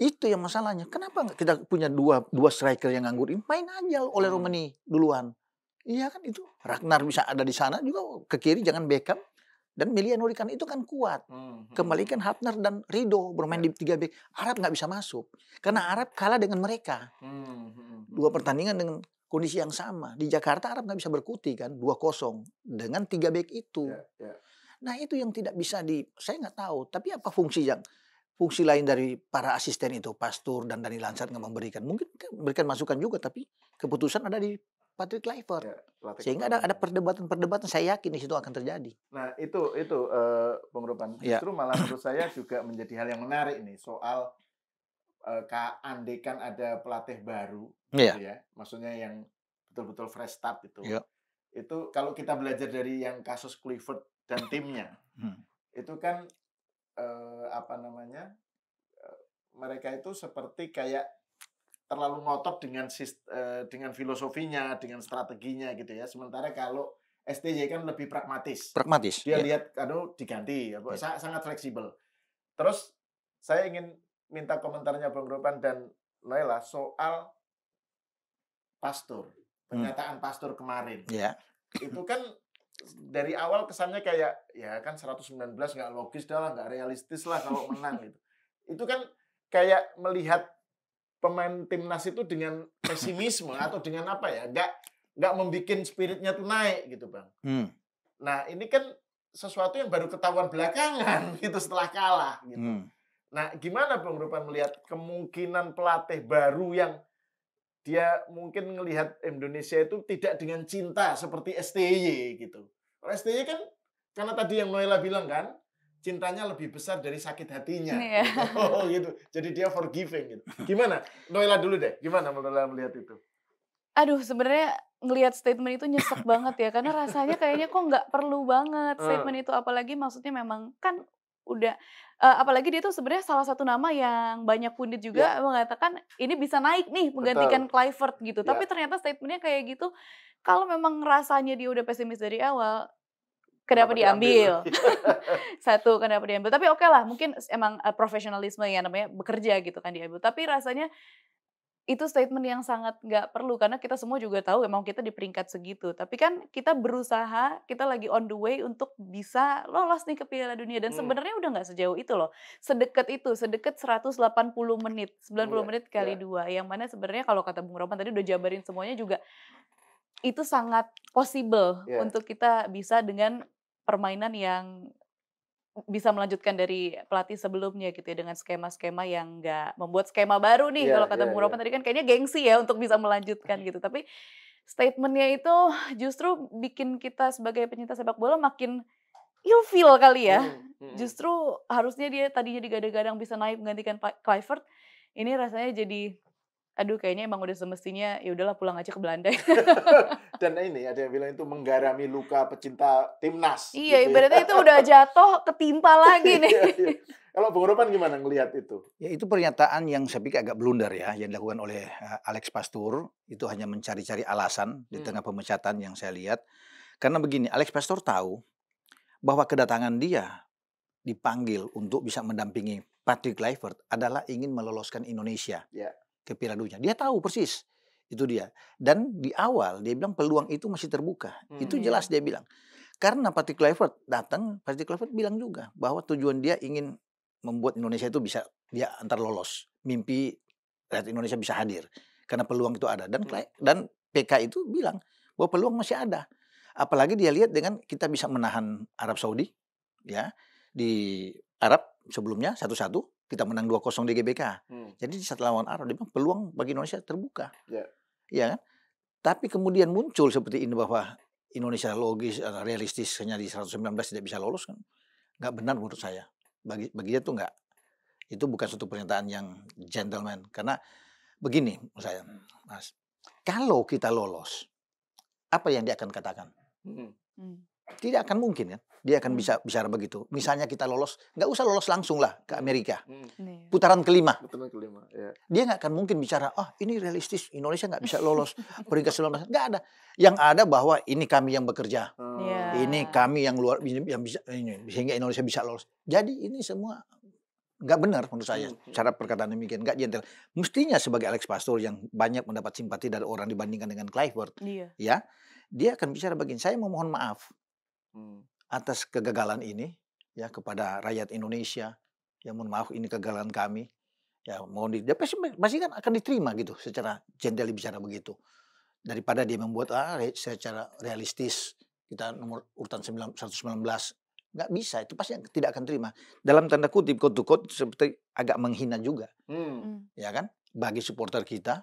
Itu yang masalahnya. Kenapa nggak kita punya dua striker yang nganggur? Main aja oleh Romani duluan. Iya kan itu. Ragnar bisa ada di sana juga ke kiri, jangan Beckham. Dan Miliano di kanan itu kan kuat. Kembalikan Hafner dan Rido bermain di 3 back. Arab nggak bisa masuk. Karena Arab kalah dengan mereka. 2 pertandingan dengan kondisi yang sama. Di Jakarta Arab nggak bisa berkuti kan. 2-0 dengan 3 back itu. Nah itu yang tidak bisa saya nggak tahu. Tapi apa fungsi lain dari para asisten itu. Pastur dan Dani Lansat nggak memberikan. Mungkin memberikan masukan juga. Tapi keputusan ada di Patrick Kluivert. Sehingga ada perdebatan saya yakin di situ akan terjadi.
Nah, itu Bung Ropan. Justru malah menurut saya juga menjadi hal yang menarik nih soal andaikan ada pelatih baru gitu ya. Maksudnya yang betul-betul fresh start itu. Itu kalau kita belajar dari yang kasus Kluivert dan timnya. Itu kan mereka itu seperti kayak terlalu ngotot dengan filosofinya, dengan strateginya gitu ya. Sementara kalau STY kan lebih pragmatis. Dia lihat diganti, sangat fleksibel. Terus saya ingin minta komentarnya Bang Ropan dan Noela soal Pastur, pernyataan Pastur kemarin. Itu kan dari awal kesannya kayak ya kan 119 nggak logis dah lah, nggak realistis lah kalau menang gitu. Itu kan kayak melihat pemain timnas itu dengan pesimisme atau dengan apa ya, nggak membuat spiritnya tuh naik gitu Bang. Nah ini kan sesuatu yang baru ketahuan belakangan gitu setelah kalah gitu. Nah gimana Bang Ropan melihat kemungkinan pelatih baru yang dia mungkin melihat Indonesia itu tidak dengan cinta seperti STY gitu. STY kan karena tadi yang Noela bilang kan, cintanya lebih besar dari sakit hatinya. Gitu. Jadi dia forgiving gitu. Gimana? Noela dulu deh. Gimana Noela melihat itu?
Aduh, sebenarnya ngelihat statement itu nyesek banget ya, karena rasanya kayaknya kok nggak perlu banget statement itu, apalagi maksudnya memang kan udah apalagi dia tuh sebenarnya salah satu nama yang banyak pundit
Ya,
juga mengatakan ini bisa naik nih
betul.
menggantikan Kluivert gitu. Tapi
Ya,
ternyata statement-nya kayak gitu, kalau memang rasanya dia udah pesimis dari awal, kenapa
kenapa diambil?
diambil? Satu, kenapa diambil? Tapi oke lah, mungkin emang profesionalisme ya namanya bekerja gitu kan diambil. Tapi rasanya itu statement yang sangat nggak perlu, karena kita semua juga tahu emang kita di peringkat segitu. Tapi kan kita berusaha, kita lagi on the way untuk bisa lolos nih ke Piala Dunia. Dan
Hmm,
sebenarnya udah nggak sejauh itu loh. Sedekat itu, sedekat 180 menit. 90
ya,
menit
ya,
kali 2. Yang mana sebenarnya kalau kata Bung Roman tadi udah jabarin semuanya juga, itu sangat possible
ya.
untuk kita bisa dengan permainan yang bisa melanjutkan dari pelatih sebelumnya gitu ya, dengan skema-skema yang nggak membuat skema baru nih,
Iya,
kalau kata
iya,
Bung
iya.
Ropan tadi kan kayaknya gengsi ya untuk bisa melanjutkan gitu. Tapi statement-nya itu justru bikin kita sebagai penyintas sepak bola makin ilfeel kali ya.
Mhm, mhm.
Justru harusnya dia tadinya digadang-gadang bisa naik menggantikan Kluivert, ini rasanya jadi, aduh kayaknya emang udah semestinya ya udahlah pulang aja ke Belanda.
Dan ini ada yang bilang itu menggarami luka pecinta timnas
Iya,
gitu ya.
ibaratnya itu udah jatuh ketimpa lagi nih.
Iya, iya. Kalau Bung Ropan gimana ngelihat itu?
Ya itu pernyataan yang saya pikir agak blunder ya, yang dilakukan oleh Alex Pastur. Itu hanya mencari-cari alasan di tengah pemecatan yang saya lihat. Karena begini, Alex Pastur tahu bahwa kedatangan dia dipanggil untuk bisa mendampingi Patrick Kluivert adalah ingin meloloskan Indonesia
Ya.
ke Piala Dunia. Dia tahu persis, itu dia. Dan di awal dia bilang peluang itu masih terbuka. Itu
Iya.
jelas dia bilang. Karena Patrick Kluivert datang, Patrick Kluivert bilang juga bahwa tujuan dia ingin membuat Indonesia itu bisa dia antar lolos. Mimpi rakyat Indonesia bisa hadir karena peluang itu ada. Dan PK itu bilang bahwa peluang masih ada. Apalagi dia lihat dengan kita bisa menahan Arab Saudi ya di Arab sebelumnya 1-1, kita menang 2-0 di GBK. Jadi setelah lawan Arab dia bilang peluang bagi Indonesia terbuka.
Ya.
Iya kan? Tapi kemudian muncul seperti ini bahwa Indonesia logis, realistis hanya di 119 tidak bisa lolos kan. Nggak benar menurut saya. Bagi dia tuh nggak. Itu bukan suatu pernyataan yang gentleman. Karena begini menurut saya, Mas. Kalau kita lolos, apa yang dia akan katakan?
Hmm.
Tidak akan mungkin kan. Dia akan
Hmm.
bisa bicara begitu. Misalnya kita lolos, nggak usah lolos langsung lah ke Amerika.
Iya.
Putaran kelima.
Betul kelima. Ya.
Dia nggak akan mungkin bicara, ini realistis, Indonesia nggak bisa lolos peringkat 19. Nggak ada. Yang ada bahwa ini kami yang bekerja.
Iya.
Ini kami yang luar yang bisa ini sehingga Indonesia bisa lolos. Jadi ini semua nggak benar menurut saya cara perkataan demikian, nggak gentle. Mestinya sebagai Alex Pastor yang banyak mendapat simpati dari orang dibandingkan dengan Kluivert,
Iya.
ya dia akan bicara begini. Saya memohon maaf atas kegagalan ini ya kepada rakyat Indonesia. Ya mohon maaf ini kegagalan kami. Ya mohon dia pasti kan akan diterima gitu secara gentle bicara begitu. Daripada dia membuat secara realistis kita nomor urutan 119 nggak bisa, itu pasti tidak akan terima. Dalam tanda kutip quote to quote seperti agak menghina juga. Ya kan? Bagi supporter kita.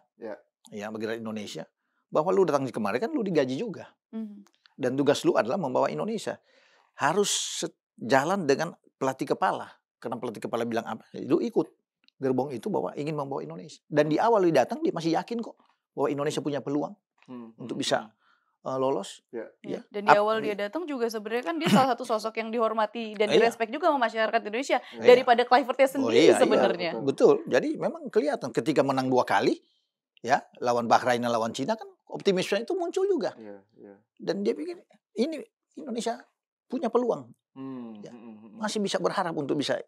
Ya bagi rakyat Indonesia bahwa lu datang kemarin kan lu digaji juga. Dan tugas lu adalah membawa Indonesia. Harus sejalan dengan pelatih kepala. Karena pelatih kepala bilang apa, lu ikut gerbong itu bahwa ingin membawa Indonesia. Dan di awal dia datang dia masih yakin kok bahwa Indonesia punya peluang untuk bisa lolos.
Ya. Dan di awal dia datang juga sebenarnya kan dia salah satu sosok yang dihormati dan direspek juga sama masyarakat Indonesia daripada Kluivertnya sendiri sebenarnya.
Betul. Jadi memang kelihatan ketika menang 2 kali ya lawan Bahrain dan lawan Cina kan optimisme itu muncul juga. Dan dia pikir ini Indonesia punya peluang. Ya. Masih bisa berharap untuk bisa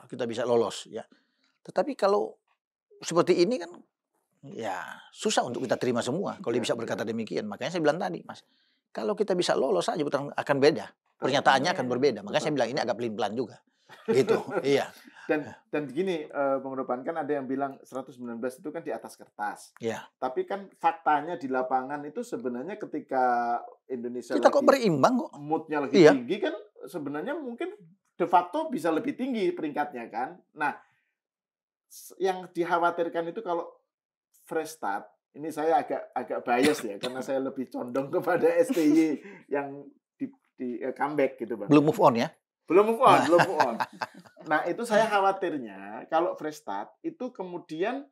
kita bisa lolos ya. Tetapi kalau seperti ini kan ya susah untuk kita terima semua kalau dia bisa berkata demikian. Makanya saya bilang tadi, Mas, kalau kita bisa lolos aja akan beda. Pernyataannya akan berbeda. Makanya saya bilang ini agak pelin-pelan juga. Gitu. Iya.
Dan gini, Bang Ropan, kan ada yang bilang 119 itu kan di atas kertas.
Iya.
Tapi kan faktanya di lapangan itu sebenarnya ketika Indonesia
kita kok berimbang kok.
Moodnya lagi tinggi kan sebenarnya mungkin de facto bisa lebih tinggi peringkatnya kan. Nah, yang dikhawatirkan itu kalau fresh start, ini saya agak bias ya karena saya lebih condong kepada STY yang di comeback gitu, Bang.
Belum move on ya?
Belum move on. Nah, itu saya khawatirnya kalau fresh start itu kemudian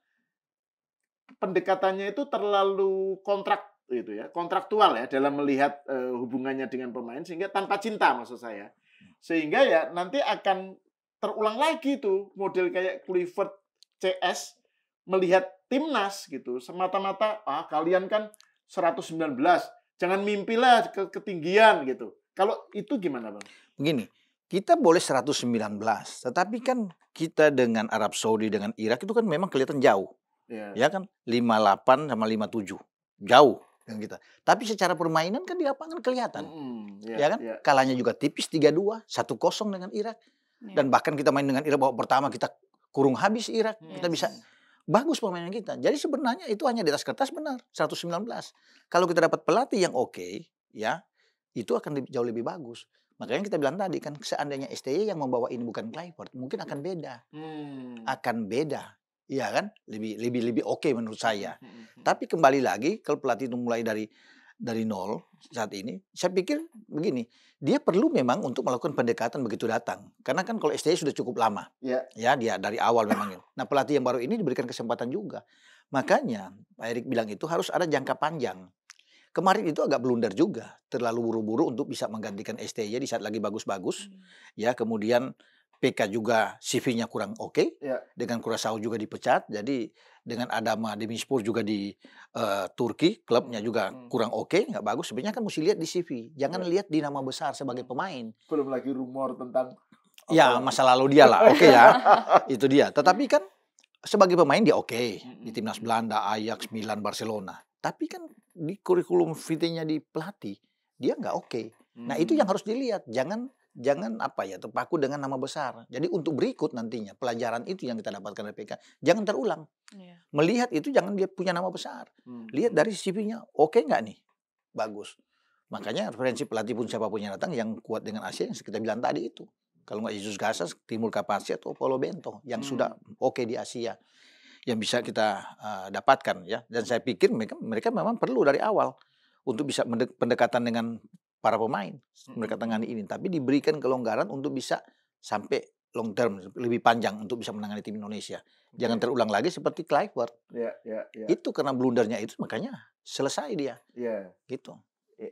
pendekatannya itu terlalu kontraktual ya dalam melihat hubungannya dengan pemain, sehingga tanpa cinta maksud saya. Sehingga ya nanti akan terulang lagi tuh model kayak Kluivert CS melihat timnas gitu semata-mata kalian kan 119, jangan mimpilah ketinggian gitu. Kalau itu gimana, Bang?
Begini, kita boleh 119, tetapi kan kita dengan Arab Saudi, dengan Irak itu kan memang kelihatan jauh. Ya kan, 58 sama 57. Jauh dengan kita. Tapi secara permainan kan di lapangan kelihatan. Ya kan? Kalahnya juga tipis 3-2, 1-0 dengan Irak. Dan bahkan kita main dengan Irak babak pertama kita kurung habis Irak. Kita bisa bagus permainan kita. Jadi sebenarnya itu hanya di atas kertas benar, 119. Kalau kita dapat pelatih yang oke, ya, itu akan jauh lebih bagus. Makanya kita bilang tadi kan, seandainya STY yang membawa ini bukan Kluivert, mungkin akan beda. Akan beda. Iya kan? Lebih oke menurut saya. Tapi kembali lagi, kalau pelatih itu mulai dari nol saat ini, saya pikir begini, dia perlu memang untuk melakukan pendekatan begitu datang. Karena kan kalau STY sudah cukup lama. Ya, dia dari awal memang. Nah, pelatih yang baru ini diberikan kesempatan juga. Makanya Pak Erik bilang itu harus ada jangka panjang. Kemarin itu agak blunder juga, terlalu buru-buru untuk bisa menggantikan STY di saat lagi bagus-bagus. Ya, kemudian PK juga CV-nya kurang oke. Dengan Curaçao juga dipecat. Jadi dengan Adama Demirspor juga di Turki, klubnya juga kurang oke, nggak bagus. Sebenarnya kan mesti lihat di CV, jangan lihat di nama besar sebagai pemain.
Belum lagi rumor tentang
masa lalu dia lah, oke ya, itu dia. Tetapi kan sebagai pemain dia oke di timnas Belanda, Ajax, Milan, Barcelona. Tapi kan di kurikulum vitae-nya di pelatih dia nggak oke. Nah itu yang harus dilihat, jangan terpaku dengan nama besar. Jadi untuk berikut nantinya pelajaran itu yang kita dapatkan dari PK jangan terulang. Melihat itu jangan dia punya nama besar. Lihat dari CV-nya oke nggak nih, bagus. Makanya referensi pelatih pun siapapun yang datang yang kuat dengan Asia yang kita bilang tadi itu. Kalau nggak Jesus Casas, Timur Kapasya atau Paulo Bento yang sudah oke di Asia yang bisa kita dapatkan ya. Dan saya pikir mereka memang perlu dari awal untuk bisa pendekatan dengan para pemain mereka tangani ini, tapi diberikan kelonggaran untuk bisa sampai long term lebih panjang untuk bisa menangani tim Indonesia. Jangan terulang lagi seperti Kluivert. Itu karena blundernya itu makanya selesai dia. Gitu.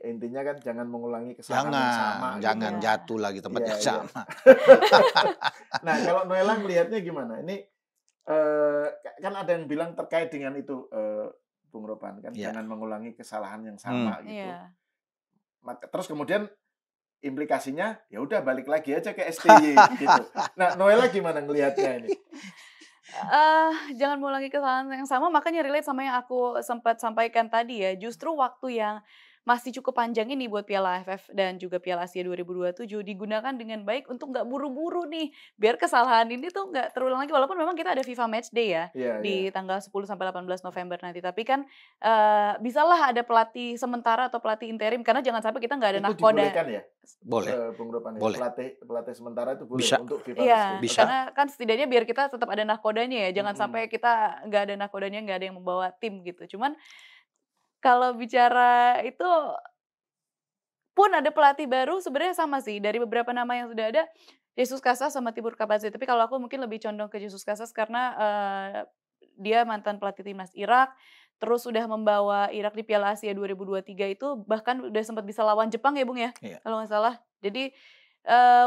Intinya kan jangan mengulangi kesalahan yang sama.
Jangan jatuh lagi tempat yang sama.
Nah, kalau Noella melihatnya gimana? Ini kan ada yang bilang terkait dengan itu, Bung Ropan kan, jangan mengulangi kesalahan yang sama gitu. Terus kemudian implikasinya ya udah balik lagi aja ke STY gitu. Nah, Noella gimana ngelihatnya ini?
Jangan mengulangi kesalahan yang sama, makanya relate sama yang aku sempat sampaikan tadi ya. Justru waktu yang masih cukup panjang ini buat Piala AFF dan juga Piala Asia 2027 digunakan dengan baik untuk nggak buru-buru nih, biar kesalahan ini tuh nggak terulang lagi. Walaupun memang kita ada FIFA Matchday ya di tanggal 10 sampai 18 November nanti, tapi kan bisalah ada pelatih sementara atau pelatih interim, karena jangan sampai kita nggak ada nahkoda.
Itu dibolehkan ya?
Boleh.
Bung Ropan ya?
Boleh.
Pelatih sementara itu boleh
bisa
untuk FIFA Matchday.
Bisa.
Karena kan setidaknya biar kita tetap ada nahkodanya ya, jangan sampai kita nggak ada nahkodanya, nggak ada yang membawa tim gitu. Cuman kalau bicara itu pun ada pelatih baru sebenarnya sama sih, dari beberapa nama yang sudah ada, Jesus Casas sama Timur Kapasya. Tapi kalau aku mungkin lebih condong ke Jesus Casas karena dia mantan pelatih timnas Irak, terus sudah membawa Irak di Piala Asia 2023 itu, bahkan udah sempat bisa lawan Jepang ya Bung ya, kalau nggak salah. Jadi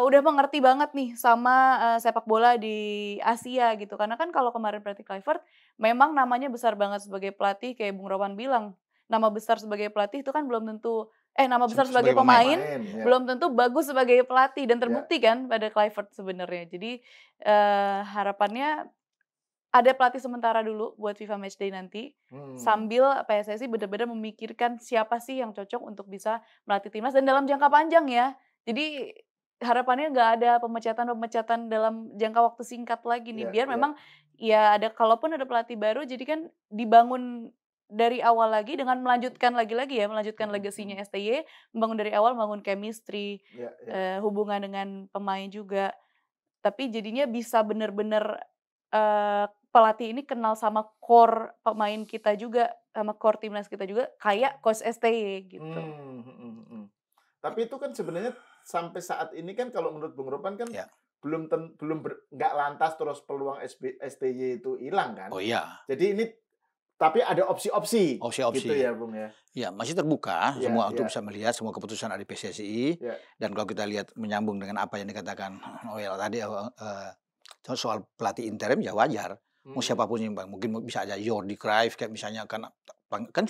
udah mengerti banget nih sama sepak bola di Asia gitu. Karena kan kalau kemarin pelatih Kluivert memang namanya besar banget sebagai pelatih, kayak Bung Rowan bilang, nama besar sebagai pelatih itu kan belum tentu nama besar sebagai pemain belum tentu bagus sebagai pelatih, dan terbukti kan pada Kluivert sebenarnya. Jadi harapannya ada pelatih sementara dulu buat FIFA Matchday nanti, sambil PSSI benar-benar memikirkan siapa sih yang cocok untuk bisa melatih timnas dan dalam jangka panjang ya. Jadi harapannya nggak ada pemecatan dalam jangka waktu singkat lagi nih, biar memang ya ada, kalaupun ada pelatih baru, jadi kan dibangun dari awal lagi dengan melanjutkan melanjutkan legasinya STY, membangun dari awal, membangun chemistry, hubungan dengan pemain juga. Tapi jadinya bisa benar-benar pelatih ini kenal sama core pemain kita juga, sama core timnas kita juga, kayak coach STY gitu.
Tapi itu kan sebenarnya sampai saat ini kan kalau menurut Bung Ropan kan nggak lantas terus peluang STY itu hilang kan.
Oh iya.
Jadi ini Tapi ada opsi-opsi.
Opsi-opsi.
Gitu ya, Bung ya.
Ya, masih terbuka
Ya,
semua untuk
ya.
bisa melihat semua keputusan dari PSSI.
Ya.
Dan kalau kita lihat menyambung dengan apa yang dikatakan Noel tadi soal pelatih interim, ya wajar. Mau siapapun yang mungkin bisa aja Jordi Cruyff kayak misalnya, kan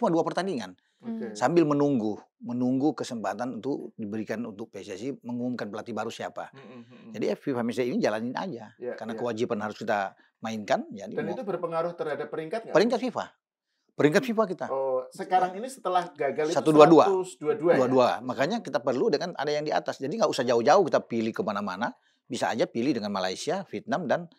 cuma 2 pertandingan.
Oke.
Sambil menunggu kesempatan untuk diberikan untuk PSSI mengumumkan pelatih baru siapa. Jadi FIFA Matchday ini jalanin aja.
Ya,
Karena
ya.
kewajiban harus kita mainkan. Jadi
Dan itu berpengaruh terhadap peringkat nggak?
peringkat FIFA. Peringkat FIFA kita.
Oh, sekarang ini setelah gagal itu
122.
122 ya?
22. Makanya kita perlu dengan ada yang di atas. Jadi nggak usah jauh-jauh kita pilih kemana-mana. Bisa aja pilih dengan Malaysia, Vietnam, dan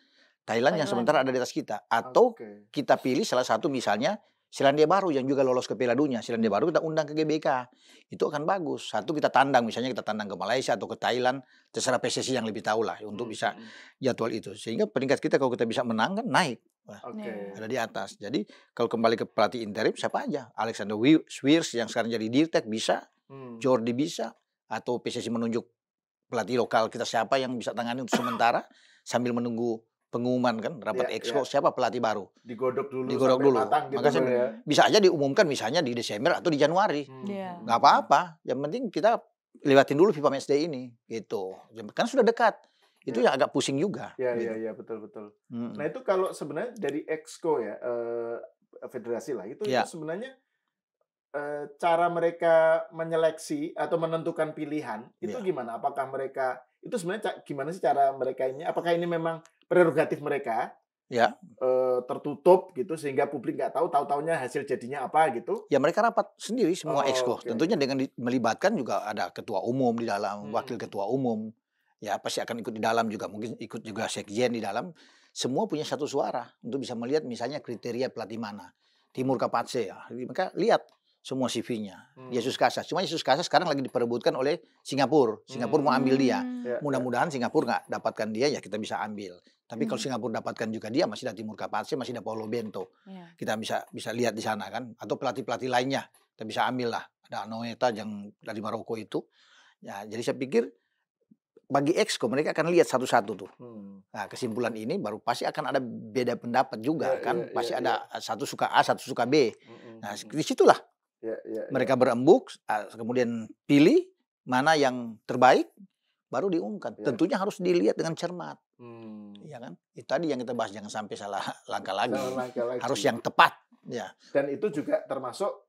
Thailand yang sementara ada di atas kita. Atau kita pilih salah satu misalnya Selandia Baru yang juga lolos ke Piala Dunia. Selandia Baru kita undang ke GBK. Itu akan bagus. Satu kita tandang, misalnya kita tandang ke Malaysia atau ke Thailand. Terserah PSSI yang lebih tahu lah untuk bisa jadwal itu. Sehingga peringkat kita kalau kita bisa menang kan naik. Ada di atas. Jadi kalau kembali ke pelatih interim siapa aja? Alexander Swiers yang sekarang jadi Dirtek bisa. Jordi bisa. Atau PSSI menunjuk pelatih lokal kita siapa yang bisa tangani untuk sementara. Sambil menunggu pengumuman kan rapat exco siapa pelatih baru digodok dulu
matang gitu.
Makanya bisa aja diumumkan misalnya di Desember atau di Januari. Nggak apa-apa, yang penting kita lewatin dulu FIFA Matchday ini gitu, kan sudah dekat. Itu yang agak pusing juga gitu.
Ya betul. Nah itu kalau sebenarnya dari exco ya, federasi lah itu sebenarnya cara mereka menyeleksi atau menentukan pilihan itu gimana? Apakah mereka itu sebenarnya gimana sih cara mereka ini? Apakah ini memang prerogatif mereka tertutup gitu sehingga publik nggak tahu-taunya hasil jadinya apa gitu?
Ya mereka rapat sendiri semua exco. Tentunya dengan melibatkan juga ada ketua umum di dalam, wakil ketua umum. Ya pasti akan ikut di dalam juga, mungkin ikut juga sekjen di dalam. Semua punya satu suara untuk bisa melihat misalnya kriteria pelatih mana. Timur Kapatse ya, mereka lihat semua CV-nya. Yesus Casas. Cuma Yesus Casas sekarang lagi diperebutkan oleh Singapura. Singapura mau ambil dia. Mudah-mudahan Singapura nggak dapatkan dia, ya kita bisa ambil. Tapi kalau Singapura dapatkan juga dia, masih ada Timur Kapatse, masih ada Paulo Bento. Kita bisa lihat di sana kan. Atau pelatih-pelatih lainnya kita bisa ambil lah. Ada Anoeta yang dari Maroko itu. Ya, jadi saya pikir bagi exco mereka akan lihat satu-satu tuh. Nah, kesimpulan ini baru pasti akan ada beda pendapat juga kan. Pasti ada satu suka A, satu suka B. Nah, disitulah mereka berembuk, kemudian pilih mana yang terbaik, baru diumumkan. Tentunya harus dilihat dengan cermat, ya kan? Itu tadi yang kita bahas, jangan sampai salah langkah lagi. Harus yang tepat, ya. Dan
itu juga termasuk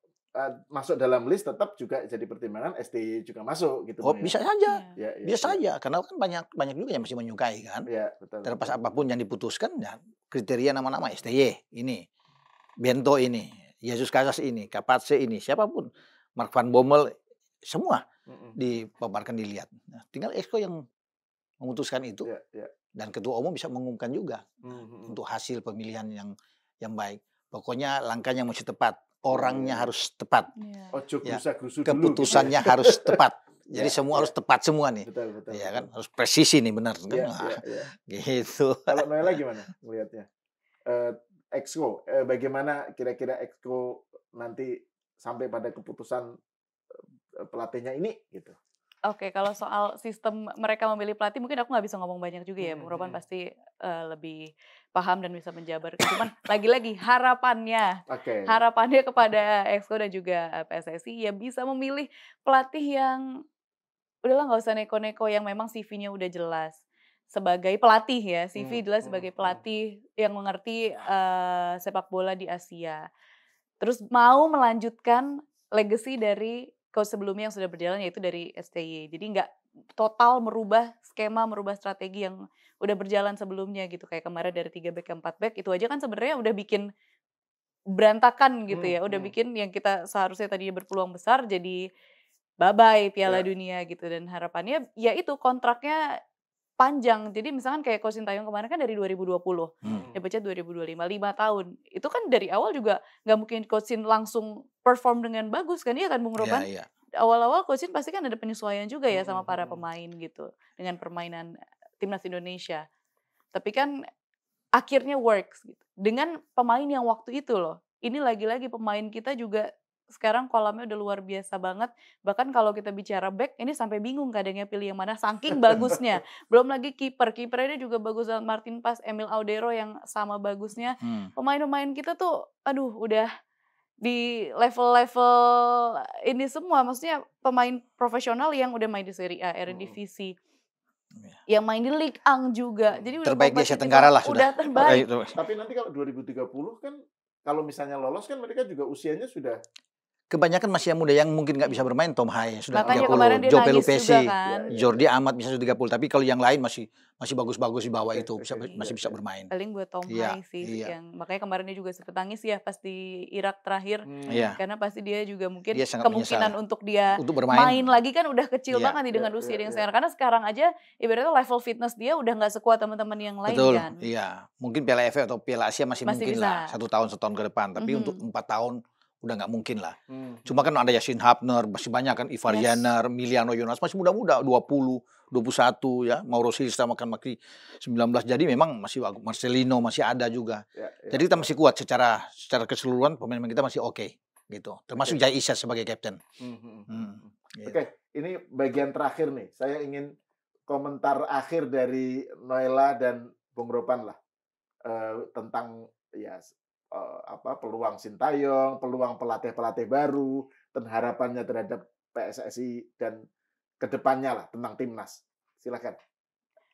masuk dalam list, tetap juga jadi pertimbangan STY juga masuk gitu.
Oh bisa saja, bisa saja, karena kan banyak juga yang masih menyukai kan. Terlepas apapun yang diputuskan, ya kriteria nama-nama STY ini, Bento ini, Yesus Casas ini, Kapatse ini, siapapun, Mark van Bommel, semua dipaparkan, dilihat. Nah, tinggal exco yang memutuskan itu, dan ketua umum bisa mengumumkan juga untuk hasil pemilihan yang baik. Pokoknya langkahnya mesti tepat, orangnya harus tepat, keputusannya harus tepat. Jadi semua harus tepat semua nih, ya kan, harus presisi nih, benar kan? Gitu.
Kalau Noella gimana melihatnya? Exco, bagaimana kira-kira exco nanti sampai pada keputusan pelatihnya ini gitu?
Oke, kalau soal sistem mereka memilih pelatih mungkin aku nggak bisa ngomong banyak juga ya. Bung Ropan pasti lebih paham dan bisa menjabar. Cuman lagi-lagi harapannya kepada exco dan juga PSSI ya bisa memilih pelatih yang udahlah nggak usah neko-neko, yang memang CV-nya udah jelas sebagai pelatih ya, CV jelas sebagai pelatih yang mengerti sepak bola di Asia. Terus mau melanjutkan legacy dari coach sebelumnya yang sudah berjalan, yaitu dari STY. Jadi nggak total merubah skema, merubah strategi yang udah berjalan sebelumnya gitu. Kayak kemarin dari 3 back ke 4 back, itu aja kan sebenarnya udah bikin berantakan gitu ya. Udah bikin yang kita seharusnya tadinya berpeluang besar jadi bye-bye Piala Dunia gitu. Dan harapannya ya itu kontraknya panjang. Jadi misalkan kayak Coach Sintayong kemarin kan dari 2020, dia baca 2025, 5 tahun. Itu kan dari awal juga nggak mungkin Coach Sin langsung perform dengan bagus kan, iya kan Bung Ropan? Awal-awal Coach Sin pasti kan ada penyesuaian juga ya sama para pemain gitu, dengan permainan timnas Indonesia. Tapi kan akhirnya works gitu. Dengan pemain yang waktu itu loh. Ini lagi-lagi pemain kita juga sekarang kolamnya udah luar biasa banget. Bahkan kalau kita bicara back, ini sampai bingung kadangnya pilih yang mana, saking bagusnya. Belum lagi kipernya juga bagus banget, Martin Paes, Emil Audero yang sama bagusnya. Pemain-pemain kita tuh, aduh udah di level-level ini semua. Maksudnya pemain profesional yang udah main di Serie A, Eredivisie. Yang main di Ligue 1 juga. Jadi udah
terbaik di Asia Tenggara lah sudah.
Udah terbaik.
Tapi nanti kalau 2030 kan, kalau misalnya lolos kan mereka juga usianya sudah
Kebanyakan masih yang muda yang mungkin nggak bisa bermain. Tom Haye sudah
Makanya kemarin
30,
dia
Joe
nangis
Pelupesi,
juga kan.
Jordi Amat bisa sudah 30. Tapi kalau yang lain masih bagus-bagus di bawah itu, masih bisa
Iya.
bermain.
Paling buat Tom Haye sih yang makanya kemarin dia juga sempat nangis ya pas di Irak terakhir.
Iya.
Karena pasti dia juga mungkin
Dia sangat
kemungkinan
menyesal
untuk dia
untuk bermain.
main lagi kan udah kecil
Iya.
banget nih dengan usia yang sekarang. Karena sekarang aja ibaratnya level fitness dia udah nggak sekuat teman-teman yang lain
Betul,
kan.
iya. Mungkin Piala AFF atau Piala Asia masih mungkin
bisa.
lah 1 tahun ke depan. Tapi untuk 4 tahun udah nggak mungkin lah. Cuma kan ada Yasin Hapner, masih banyak kan Ivar Jenner, Miliano Jonas masih muda-muda 20, 21 ya. Mauro Silva masih 19. Jadi memang masih Marcelino masih ada juga. Jadi kita masih kuat secara keseluruhan, pemain-pemain kita masih oke gitu. Termasuk Jai Isa sebagai kapten.
Oke, ini bagian terakhir nih. Saya ingin komentar akhir dari Noela dan Bung Ropan lah tentang ya peluang Sintayong, peluang pelatih-pelatih baru, dan harapannya terhadap PSSI dan kedepannya lah tentang timnas. Silakan.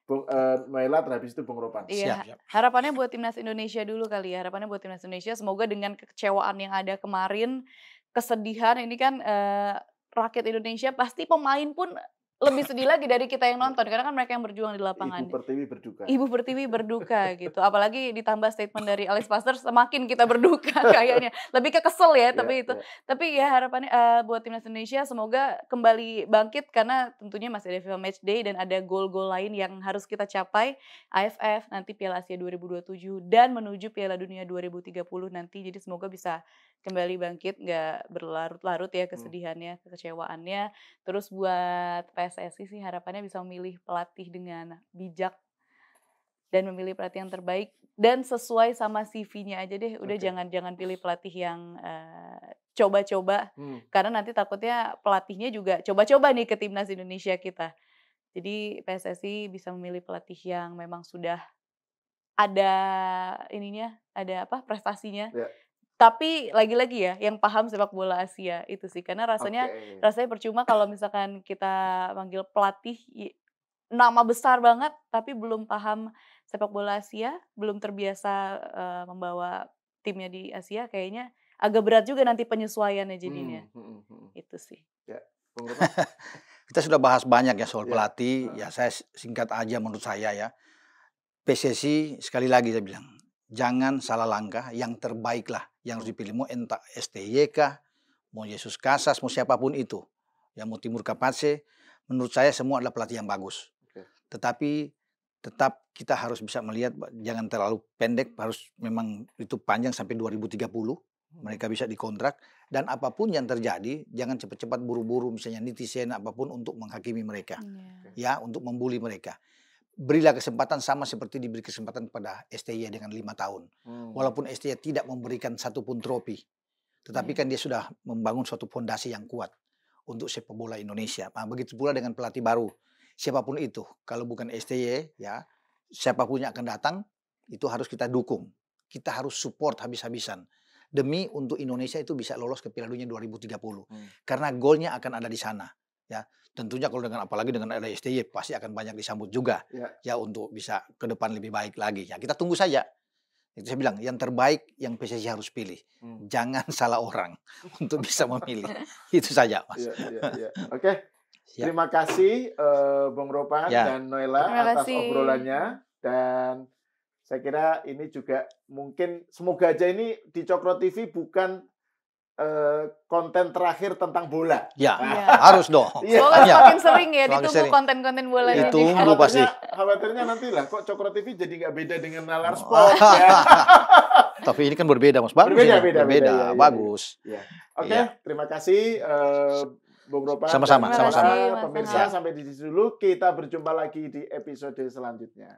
Bung Noela terhabis itu Bung Ropan.
Iya, harapannya buat timnas Indonesia dulu kali ya. Harapannya buat timnas Indonesia semoga dengan kekecewaan yang ada kemarin, kesedihan ini kan rakyat Indonesia pasti pemain pun lebih sedih lagi dari kita yang nonton karena kan mereka yang berjuang di lapangan. Ibu Pertiwi berduka gitu. Apalagi ditambah statement dari Alex Pastor semakin kita berduka kayaknya. Lebih ke kesel ya tapi itu. Tapi ya harapannya buat timnas Indonesia semoga kembali bangkit karena tentunya masih ada FIFA Matchday dan ada gol-gol lain yang harus kita capai. AFF nanti Piala Asia 2027 dan menuju Piala Dunia 2030 nanti. Jadi semoga bisa kembali bangkit, nggak berlarut-larut ya kesedihannya, kekecewaannya. Terus buat PSSI sih harapannya bisa memilih pelatih dengan bijak dan memilih pelatih yang terbaik dan sesuai sama CV-nya aja deh. Udah jangan pilih pelatih yang coba-coba karena nanti takutnya pelatihnya juga coba-coba nih ke timnas Indonesia kita. Jadi PSSI bisa memilih pelatih yang memang sudah ada prestasinya. Tapi lagi-lagi ya yang paham sepak bola Asia itu sih karena rasanya percuma kalau misalkan kita manggil pelatih nama besar banget tapi belum paham sepak bola Asia, belum terbiasa membawa timnya di Asia, kayaknya agak berat juga nanti penyesuaiannya jadinya. Itu sih.
Ya.
Kita sudah bahas banyak ya soal pelatih. Ya saya singkat aja menurut saya ya. PSSI sekali lagi saya bilang jangan salah langkah, yang terbaik lah yang harus dipilih. Mau entah STY kah, mau Yesus Casas, mau siapapun itu. Yang mau Timur Kapase, menurut saya semua adalah pelatih yang bagus. Tetapi tetap kita harus bisa melihat, jangan terlalu pendek, harus memang itu panjang sampai 2030. Mereka bisa dikontrak. Dan apapun yang terjadi, jangan cepat-cepat buru-buru misalnya netizen apapun untuk menghakimi mereka. Ya, untuk membuli mereka. Berilah kesempatan sama seperti diberi kesempatan kepada STY dengan 5 tahun. Walaupun STY tidak memberikan satupun trofi, tetapi kan dia sudah membangun suatu fondasi yang kuat untuk sepak bola Indonesia. Nah, begitu pula dengan pelatih baru, siapapun itu, kalau bukan STY, ya siapapun yang akan datang, itu harus kita dukung. Kita harus support habis-habisan demi untuk Indonesia itu bisa lolos ke Piala Dunia 2030. Karena golnya akan ada di sana. Ya, tentunya kalau apalagi dengan ada STY pasti akan banyak disambut juga ya untuk bisa ke depan lebih baik lagi. Ya kita tunggu saja. Itu saya bilang yang terbaik yang PSSI harus pilih. Jangan salah orang untuk bisa memilih. Itu saja, Mas.
Oke. Terima kasih Bung Ropan dan Noela atas obrolannya dan saya kira ini juga mungkin semoga aja ini di Cokro TV bukan konten terakhir tentang bola.
Ya, harus dong.
Semoga semakin sering ya ditunggu konten-konten bola.
Ditunggu pasti.
Khawatirnya nanti lah kok Cokro TV jadi nggak beda dengan Nalar Sport ya.
Tapi ini kan berbeda, Mas. Bagus. Berbeda. Bagus.
Oke, terima kasih Bung Ropan.
Sama-sama.
Pemirsa sampai di sini dulu. Kita berjumpa lagi di episode selanjutnya.